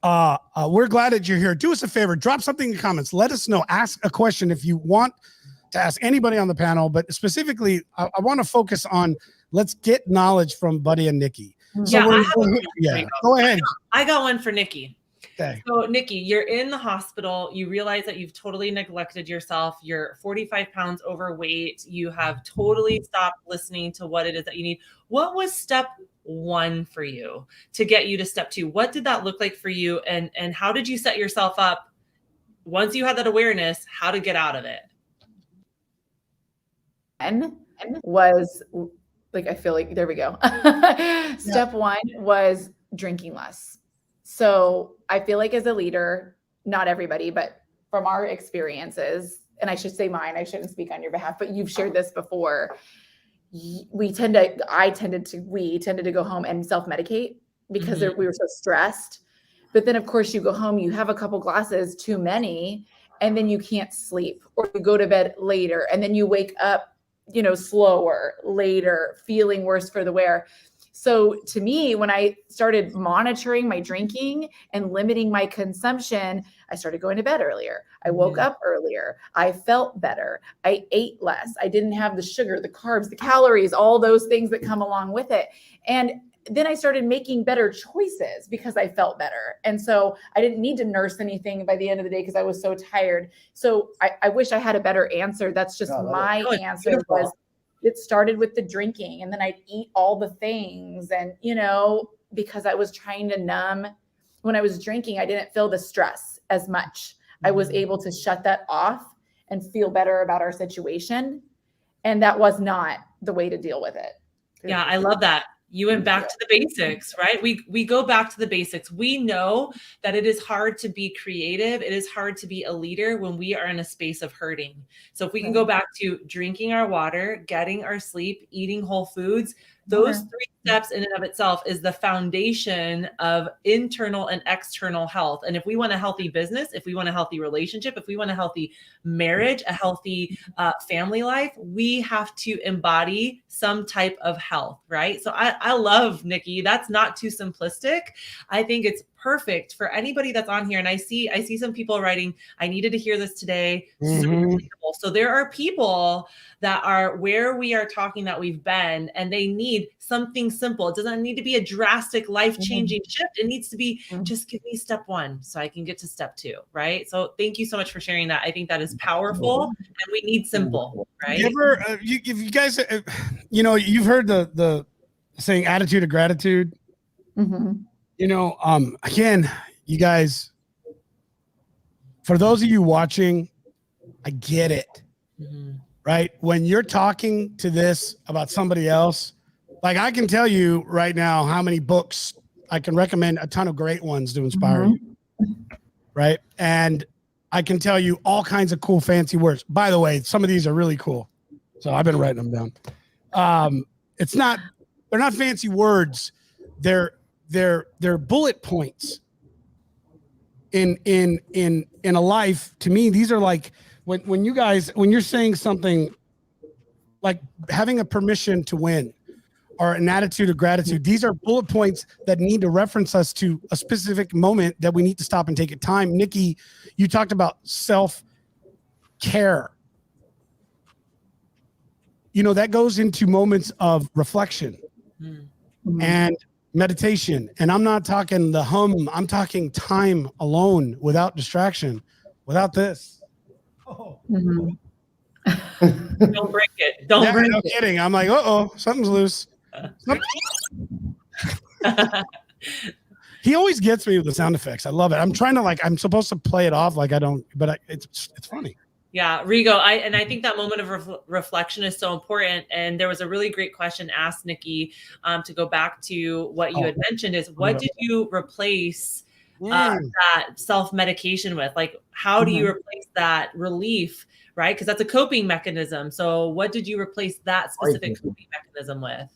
we're glad that you're here. Do us a favor, drop something in the comments. Let us know. Ask a question if you want to ask anybody on the panel, but specifically, I want to focus on, let's get knowledge from Buddy and Nikki. So go ahead. I got one for Nikki. Okay. So Nikki, you're in the hospital. You realize that you've totally neglected yourself. You're 45 pounds overweight. You have totally stopped listening to what it is that you need. What was step one for you to get you to step two? What did that look like for you? And how did you set yourself up once you had that awareness, how to get out of it? And was like, I feel like, there we go. Step one was drinking less. So I feel like as a leader, not everybody, but from our experiences, and I should say mine, I shouldn't speak on your behalf, but you've shared this before. We tended to go home and self-medicate because we were so stressed. But then of course you go home, you have a couple glasses too many, and then you can't sleep, or you go to bed later, and then you wake up, slower later, feeling worse for the wear. So to me, when I started monitoring my drinking and limiting my consumption, I started going to bed earlier. I woke up earlier. I felt better. I ate less. I didn't have the sugar, the carbs, the calories, all those things that come along with it. And then I started making better choices because I felt better. And so I didn't need to nurse anything by the end of the day because I was so tired. So I wish I had a better answer. That's just my answer. Was it started with the drinking, and then I'd eat all the things. And, because I was trying to numb. When I was drinking, I didn't feel the stress as much. I was able to shut that off and feel better about our situation. And that was not the way to deal with it. Yeah, I love that. You went back to the basics, right? We go back to the basics. We know that it is hard to be creative. It is hard to be a leader when we are in a space of hurting. So if we can go back to drinking our water, getting our sleep, eating whole foods, those 3 steps in and of itself is the foundation of internal and external health. And if we want a healthy business, if we want a healthy relationship, if we want a healthy marriage, a healthy family life, we have to embody some type of health, right? So I love, Nikki, that's not too simplistic. I think it's perfect for anybody that's on here. And I see some people writing, I needed to hear this today. So there are people that are where we are talking that we've been, and they need something simple. It doesn't need to be a drastic life-changing shift. It needs to be just give me step 1 so I can get to step 2, right? So thank you so much for sharing that. I think that is powerful, and we need simple, right? If you guys, you've heard the saying attitude of gratitude. Again, you guys, for those of you watching, I get it, right? When you're talking to this about somebody else, like I can tell you right now how many books I can recommend, a ton of great ones to inspire you, right? And I can tell you all kinds of cool, fancy words. By the way, some of these are really cool. So I've been writing them down. They're not fancy words. They're bullet points in a life. To me, these are like when you're saying something like having a permission to win or an attitude of gratitude, these are bullet points that need to reference us to a specific moment that we need to stop and take a time. Nikki, you talked about self-care. That goes into moments of reflection and meditation. And I'm not talking the hum. I'm talking time alone, without distraction, without this. Don't break it. Don't break no it. Kidding. I'm like, something's loose. He always gets me with the sound effects. I love it. I'm trying to I'm supposed to play it off like I don't, but it's funny. Yeah, Rigo, I think that moment of reflection is so important. And there was a really great question asked, Nikki, to go back to what you had mentioned is, what did you replace that self-medication with? Like, how do you replace that relief, right? Because that's a coping mechanism. So what did you replace that specific coping mechanism with?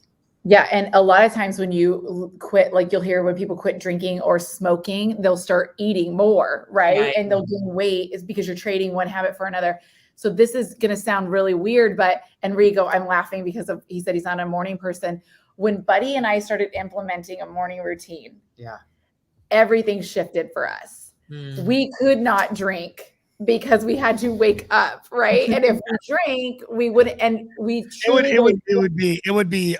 Yeah. And a lot of times when you quit, like you'll hear when people quit drinking or smoking, they'll start eating more, right? And they'll gain weight is because you're trading one habit for another. So this is going to sound really weird, and Rigo, I'm laughing because he said he's not a morning person. When Buddy and I started implementing a morning routine, everything shifted for us. We could not drink because we had to wake up, right? And if we drank, we wouldn't, and we truly it would be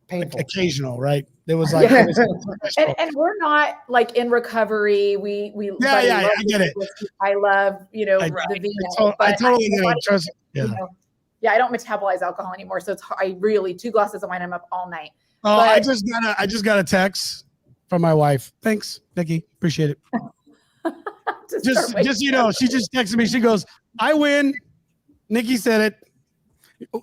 painful, occasional, right? There was and we're not like in recovery. We I get it. I love the vino. I totally get it. Trust. I don't metabolize alcohol anymore, so it's I really 2 glasses of wine, I'm up all night. Oh, I just got a text from my wife. Thanks, Nikki. Appreciate it. just she just texted me. She goes, "I win." Nikki said it.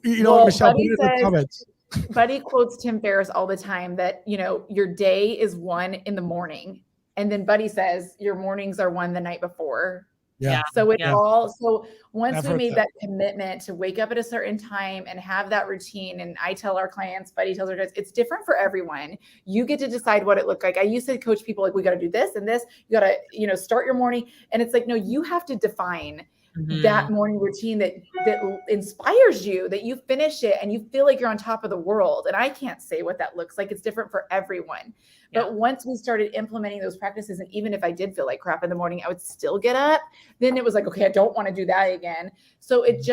Michelle put it in the comments. Buddy quotes Tim Ferriss all the time that your day is 1 in the morning, and then Buddy says your mornings are 1 the night before. So so once we made that commitment to wake up at a certain time and have that routine, and I tell our clients, Buddy tells our clients, it's different for everyone. You get to decide what it looked like. I used to coach people like, we got to do this and this. You got to, start your morning. And it's like, no, you have to define that morning routine that inspires you, that you finish it and you feel like you're on top of the world. And I can't say what that looks like. It's different for everyone. But once we started implementing those practices, and even if I did feel like crap in the morning, I would still get up. Then it was like, okay, I don't want to do that again. So it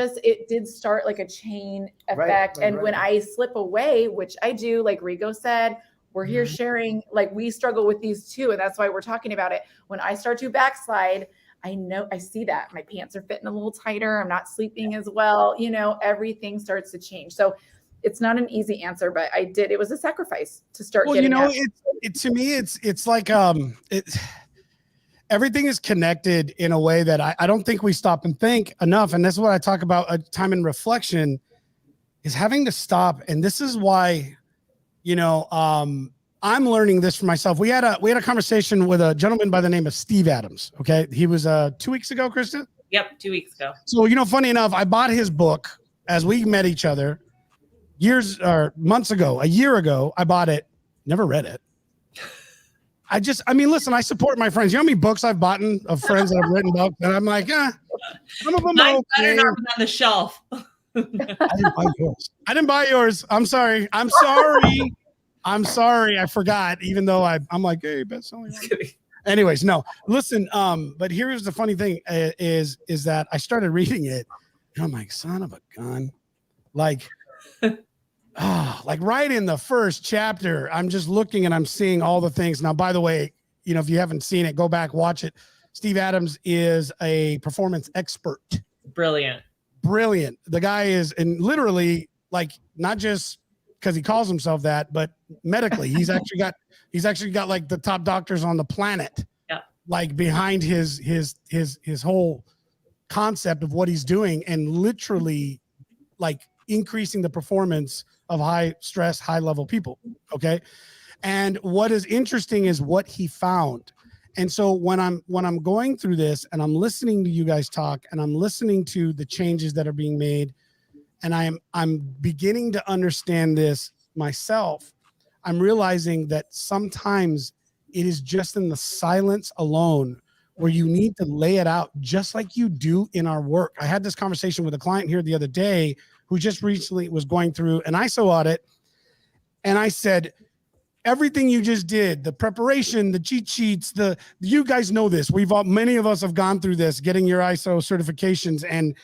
did start like a chain effect. When I slip away, which I do, like Rigo said, we're here sharing, like we struggle with these too. And that's why we're talking about it. When I start to backslide, I see that my pants are fitting a little tighter. I'm not sleeping as well. Everything starts to change. So it's not an easy answer, but it was a sacrifice to start getting to me, it's like, everything is connected in a way that I don't think we stop and think enough. And that's what I talk about, a time in reflection, is having to stop. And this is why, I'm learning this for myself. We had a conversation with a gentleman by the name of Steve Adams. Okay. He was 2 weeks ago, Krista. Yep. 2 weeks ago. So, funny enough, I bought his book as we met each other months ago, a year ago. I bought it, never read it. Listen, I support my friends. You know how many books I've bought of friends that have written books, and I'm like, some of them are better not be on the shelf. I didn't buy yours. I'm sorry. I forgot, even though I'm like, hey, best-selling. Anyways, no, listen. But here's the funny thing is that I started reading it and I'm like, son of a gun. Like right in the first chapter, I'm just looking and I'm seeing all the things. Now, by the way, if you haven't seen it, go back, watch it. Steve Adams is a performance expert. Brilliant. The guy is, and literally, like, not just because he calls himself that, but medically, he's actually got like the top doctors on the planet, like behind his whole concept of what he's doing, and literally like increasing the performance of high stress, high level people. Okay. And what is interesting is what he found. And so when I'm going through this and I'm listening to you guys talk and I'm listening to the changes that are being made, and I'm beginning to understand this myself, I'm realizing that sometimes it is just in the silence alone where you need to lay it out, just like you do in our work. I had this conversation with a client here the other day who just recently was going through an ISO audit. And I said, everything you just did, the preparation, the cheat sheets, you guys know this. Many of us have gone through this, getting your ISO certifications, and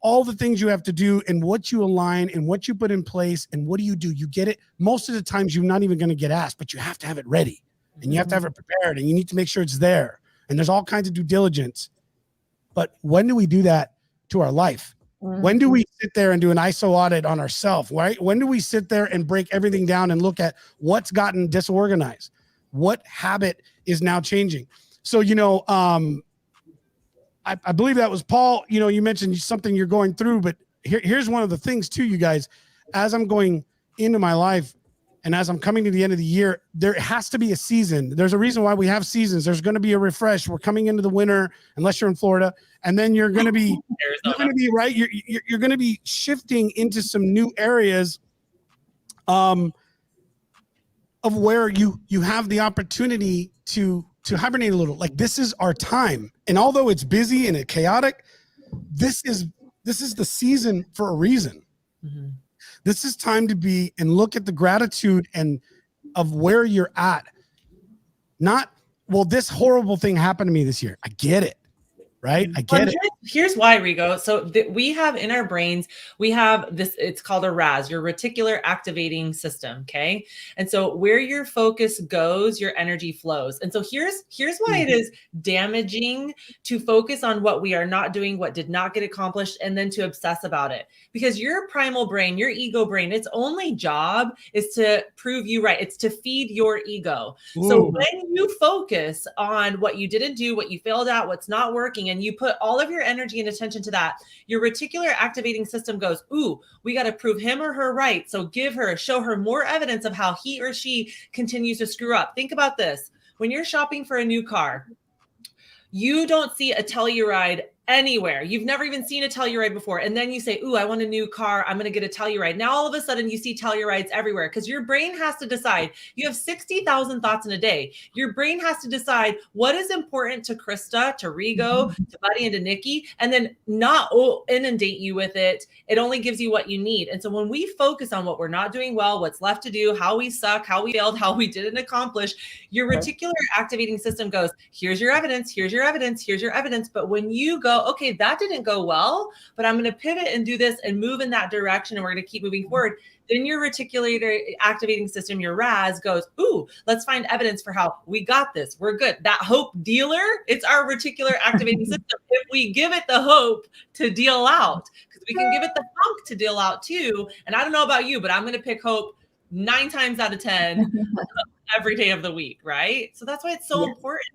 all the things you have to do and what you align and what you put in place and what do. You get it. Most of the times you're not even going to get asked, but you have to have it ready and you have to have it prepared and you need to make sure it's there. And there's all kinds of due diligence. But when do we do that to our life? When do we sit there and do an ISO audit on ourselves, right? When do we sit there and break everything down and look at what's gotten disorganized? What habit is now changing? So, I believe that was Paul, you mentioned something you're going through, but here's one of the things too, you guys, as I'm going into my life and as I'm coming to the end of the year, there has to be a season. There's a reason why we have seasons. There's going to be a refresh. We're coming into the winter, unless you're in Florida, and then you're going to be, right. You're going to be shifting into some new areas, of where you have the opportunity to hibernate a little. Like, this is our time. And although it's busy and it's chaotic, this is the season for a reason. Mm-hmm. This is time to be and look at the gratitude and of where you're at. Not, well, this horrible thing happened to me this year. I get it. Right? I get it. Here's why, Rigo. So we have in our brains, we have this, it's called a RAS, your reticular activating system. Okay. And so where your focus goes, your energy flows. And so here's why it is damaging to focus on what we are not doing, what did not get accomplished, and then to obsess about it. Because your primal brain, your ego brain, its only job is to prove you right. It's to feed your ego. Ooh. So when you focus on what you didn't do, what you failed at, what's not working, and you put all of your energy and attention to that, your reticular activating system goes, ooh, we got to prove him or her right. So show her more evidence of how he or she continues to screw up. Think about this. When you're shopping for a new car, you don't see a Telluride anywhere. You've never even seen a Telluride before. And then you say, ooh, I want a new car. I'm going to get a Telluride. Now, all of a sudden you see Tellurides everywhere because your brain has to decide. You have 60,000 thoughts in a day. Your brain has to decide what is important to Krista, to Rigo, to Buddy, and to Nikki, and then not inundate you with it. It only gives you what you need. And so when we focus on what we're not doing well, what's left to do, how we suck, how we failed, how we didn't accomplish, your reticular activating system goes, here's your evidence, here's your evidence, here's your evidence. But when you go, okay, that didn't go well, but I'm going to pivot and do this and move in that direction, and we're going to keep moving forward. Then your reticular activating system, your RAS, goes, ooh, let's find evidence for how we got this. We're good. That hope dealer, it's our reticular activating system. If we give it the hope to deal out, because we can give it the funk to deal out too. And I don't know about you, but I'm going to pick hope 9 times out of 10 every day of the week, right? So that's why it's so important.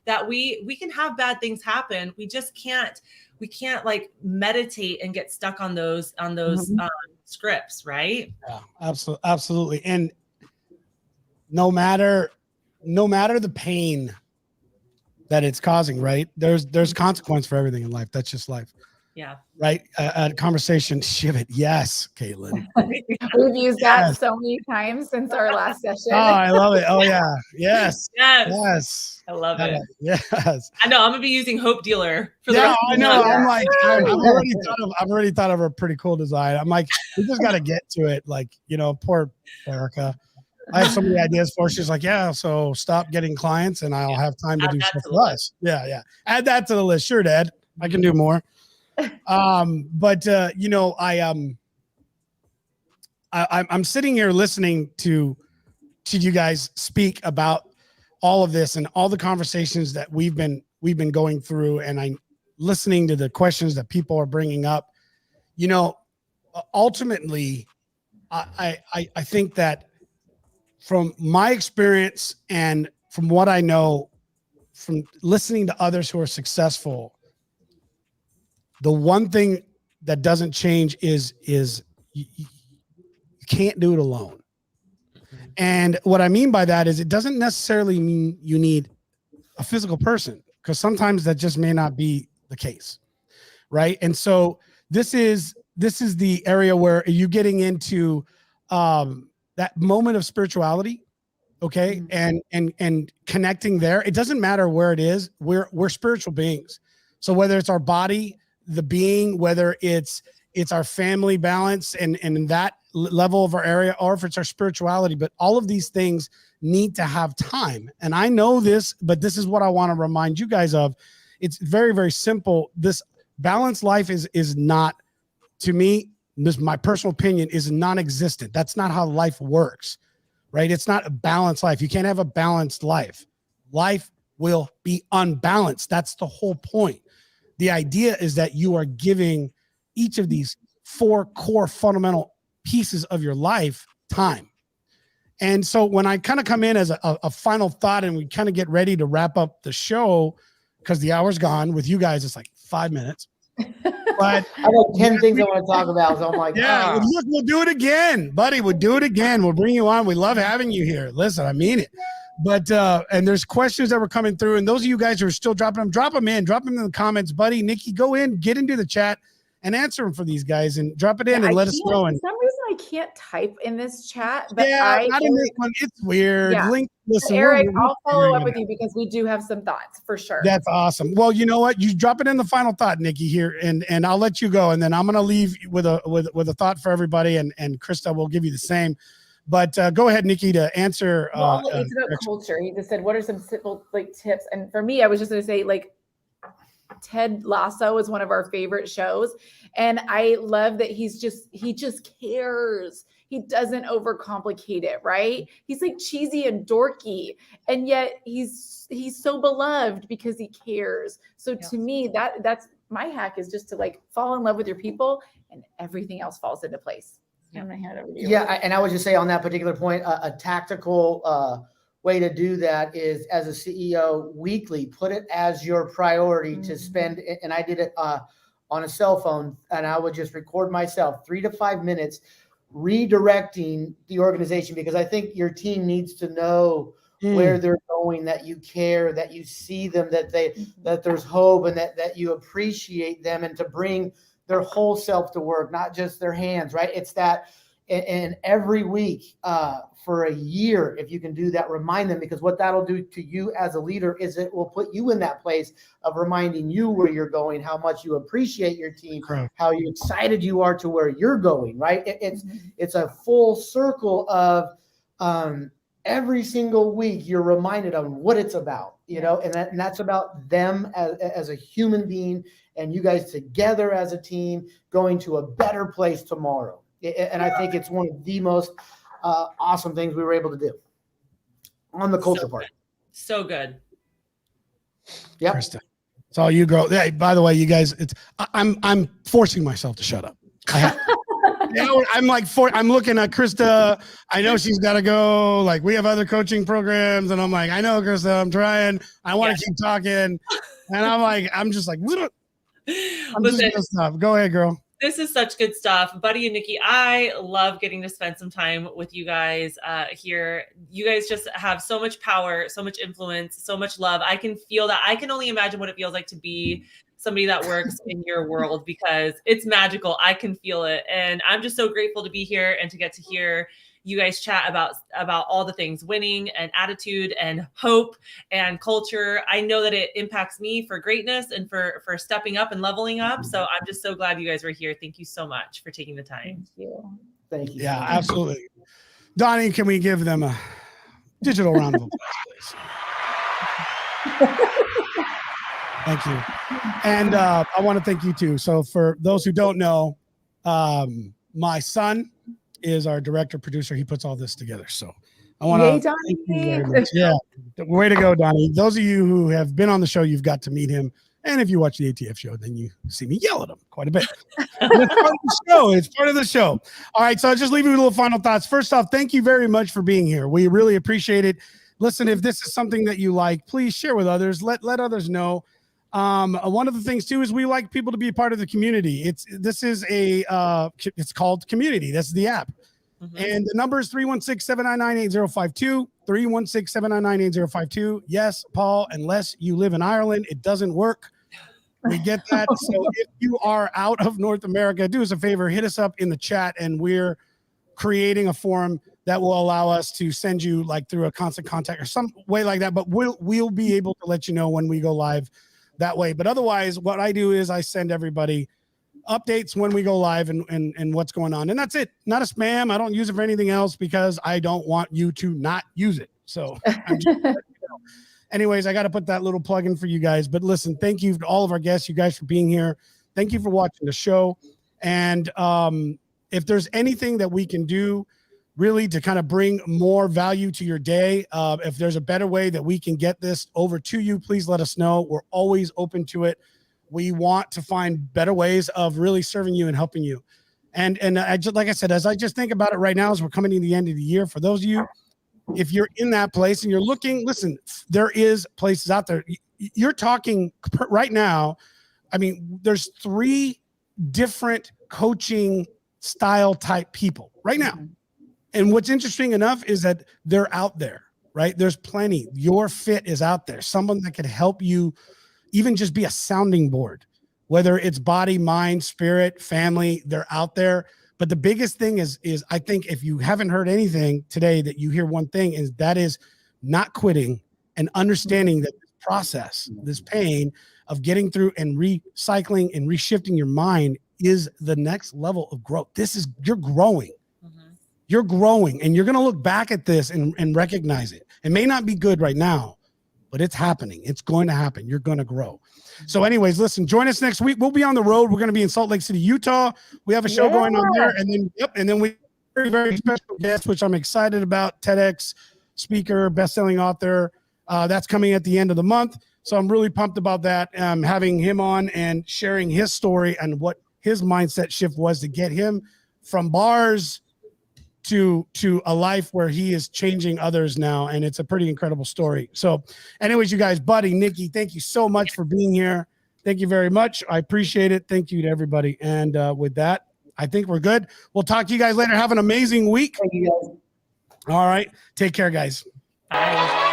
that we can have bad things happen. We just can't like meditate and get stuck on those scripts, right? Yeah, absolutely. And no matter the pain that it's causing, right? There's consequence for everything in life. That's just life. Yeah. Right. A conversation. Shiv. Yes, Caitlin. We've used that so many times since our last session. Oh, I love it. Oh yeah. Yes. Yes. I love it. Yes. I know. I'm gonna be using Hope Dealer for the rest of I the know. month. I'm like, I've already thought of a pretty cool design. I'm like, we just got to get to it. Like, poor Erica. I have so many ideas for her. She's like, yeah, so stop getting clients and I'll have time to do stuff for us. Yeah. Add that to the list. Sure, Dad. I can do more. But I'm sitting here listening to you guys speak about all of this and all the conversations that we've been going through, and I'm listening to the questions that people are bringing up. Ultimately, I think that from my experience and from what I know from listening to others who are successful, the one thing that doesn't change is you can't do it alone. And what I mean by that is it doesn't necessarily mean you need a physical person, because sometimes that just may not be the case. Right. And so this is the area where you're getting into that moment of spirituality. Okay. And connecting there. It doesn't matter where it is. We're spiritual beings. So whether it's our body, the being, whether it's our family balance and that level of our area, or if it's our spirituality, but all of these things need to have time. And I know this, but this is what I want to remind you guys of. It's very, very simple. This balanced life is not, to me, this my personal opinion, is non-existent. That's not how life works, right? It's not a balanced life. You can't have a balanced life. Life will be unbalanced. That's the whole point. The idea is that you are giving each of these 4 core fundamental pieces of your life time. And so when I kind of come in as a final thought and we kind of get ready to wrap up the show, because the hour's gone, with you guys, it's like 5 minutes. But I got 10 things I want to talk about. So I'm like, look, we'll do it again, buddy. We'll do it again. We'll bring you on. We love having you here. Listen, I mean it. But and there's questions that were coming through, and those of you guys who are still dropping them, drop them in the comments, buddy. Nikki, go in, get into the chat and answer them for these guys, and drop it in and let us know. And for some reason I can't type in this chat, but not in this one. It's weird. Yeah. Listen, Eric, I'll follow up with you because we do have some thoughts for sure. That's awesome. Well, you know what? You drop it in the final thought, Nikki, here, and I'll let you go, and then I'm gonna leave with a thought for everybody, and Krista will give you the same. But go ahead, Nikki, to answer. Well, it's about culture. He just said, what are some simple tips? And for me, I was just going to say, Ted Lasso is one of our favorite shows. And I love that he just cares. He doesn't overcomplicate it, right? He's like cheesy and dorky. And yet he's so beloved because he cares. So to me, that's my hack, is just to fall in love with your people and everything else falls into place. I'm gonna hand it over to you. Yeah, and I would just say on that particular point, a tactical way to do that is, as a CEO, weekly, put it as your priority to spend. And I did it on a cell phone, and I would just record myself 3 to 5 minutes redirecting the organization, because I think your team needs to know where they're going, that you care, that you see them, that there's hope, and that you appreciate them, and to bring their whole self to work, not just their hands, right? It's that, and every week for a year, if you can do that, remind them, because what that'll do to you as a leader is it will put you in that place of reminding you where you're going, how much you appreciate your team, how excited you are to where you're going, right? It's a full circle of every single week you're reminded of what it's about, and that's about them as a human being, and you guys together as a team going to a better place tomorrow. And I think it's one of the most awesome things we were able to do on the culture part. So good. Yeah. Krista, it's all you, girl. Hey, by the way, you guys, I'm forcing myself to shut up. I'm like, I'm looking at Krista. I know she's got to go. Like, we have other coaching programs. And I'm like, I know, Krista, I'm trying. I want to keep talking. And I'm just like, I'm just gonna stop. Go ahead, girl. This is such good stuff. Buddy and Nikki, I love getting to spend some time with you guys here. You guys just have so much power, so much influence, so much love. I can feel that. I can only imagine what it feels like to be somebody that works in your world, because it's magical. I can feel it. And I'm just so grateful to be here and to get to hear you guys chat about all the things, winning and attitude and hope and culture. I know that it impacts me for greatness and for stepping up and leveling up. So I'm just so glad you guys were here. Thank you so much for taking the time. Thank you. Yeah, absolutely. Donnie, can we give them a digital round of applause, please? Thank you. And I want to thank you too. So for those who don't know, my son is our director, producer. He puts all this together. So I want to thank you very much. Yeah. Way to go, Donnie. Those of you who have been on the show, you've got to meet him. And if you watch the ATF show, then you see me yell at him quite a bit. It's part of the show. It's part of the show. All right. So I'll just leave you with little final thoughts. First off, thank you very much for being here. We really appreciate it. Listen, if this is something that you like, please share with others. Let others know. One of the things too is we like people to be a part of the community. It's called Community. That's the app. Mm-hmm. And the number is 316-799-8052, 316-799-8052. Yes, Paul, unless you live in Ireland, it doesn't work. We get that. So if you are out of North America, do us a favor, hit us up in the chat, and we're creating a forum that will allow us to send you like through a constant contact or some way like that. But we'll be able to let you know when we go live that way. But otherwise, what I do is I send everybody updates when we go live and what's going on. And that's it. Not a spam. I don't use it for anything else because I don't want you to not use it. So I'm just anyways, I got to put that little plug in for you guys. But listen, thank you to all of our guests, you guys, for being here. Thank you for watching the show. And if there's anything that we can do really to kind of bring more value to your day, if there's a better way that we can get this over to you, please let us know. We're always open to it. We want to find better ways of really serving you and helping you. And I just, like I said, as I just think about it right now, as we're coming to the end of the year, for those of you, if you're in that place and you're looking, listen, there is places out there. You're talking right now. I mean, there's 3 different coaching style type people right now. And what's interesting enough is that they're out there, right? There's plenty. Your fit is out there. Someone that could help you even just be a sounding board, whether it's body, mind, spirit, family, they're out there. But the biggest thing is I think if you haven't heard anything today, that you hear one thing, is that is not quitting and understanding that this process, this pain of getting through and recycling and reshifting your mind is the next level of growth. You're growing. You're growing, and you're going to look back at this and recognize it. It may not be good right now, but it's happening. It's going to happen. You're going to grow. So anyways, listen, join us next week. We'll be on the road. We're going to be in Salt Lake City, Utah. We have a show going on there. And then we very, very special guest, which I'm excited about, TEDx speaker, best-selling author. That's coming at the end of the month. So I'm really pumped about that. Having him on and sharing his story and what his mindset shift was to get him from bars to a life where he is changing others now. And it's a pretty incredible story. So anyways, you guys, Buddy, Nikki, thank you so much for being here. Thank you very much. I appreciate it. Thank you to everybody. And with that, I think we're good. We'll talk to you guys later. Have an amazing week. Thank you, guys. All right. Take care, guys. Bye.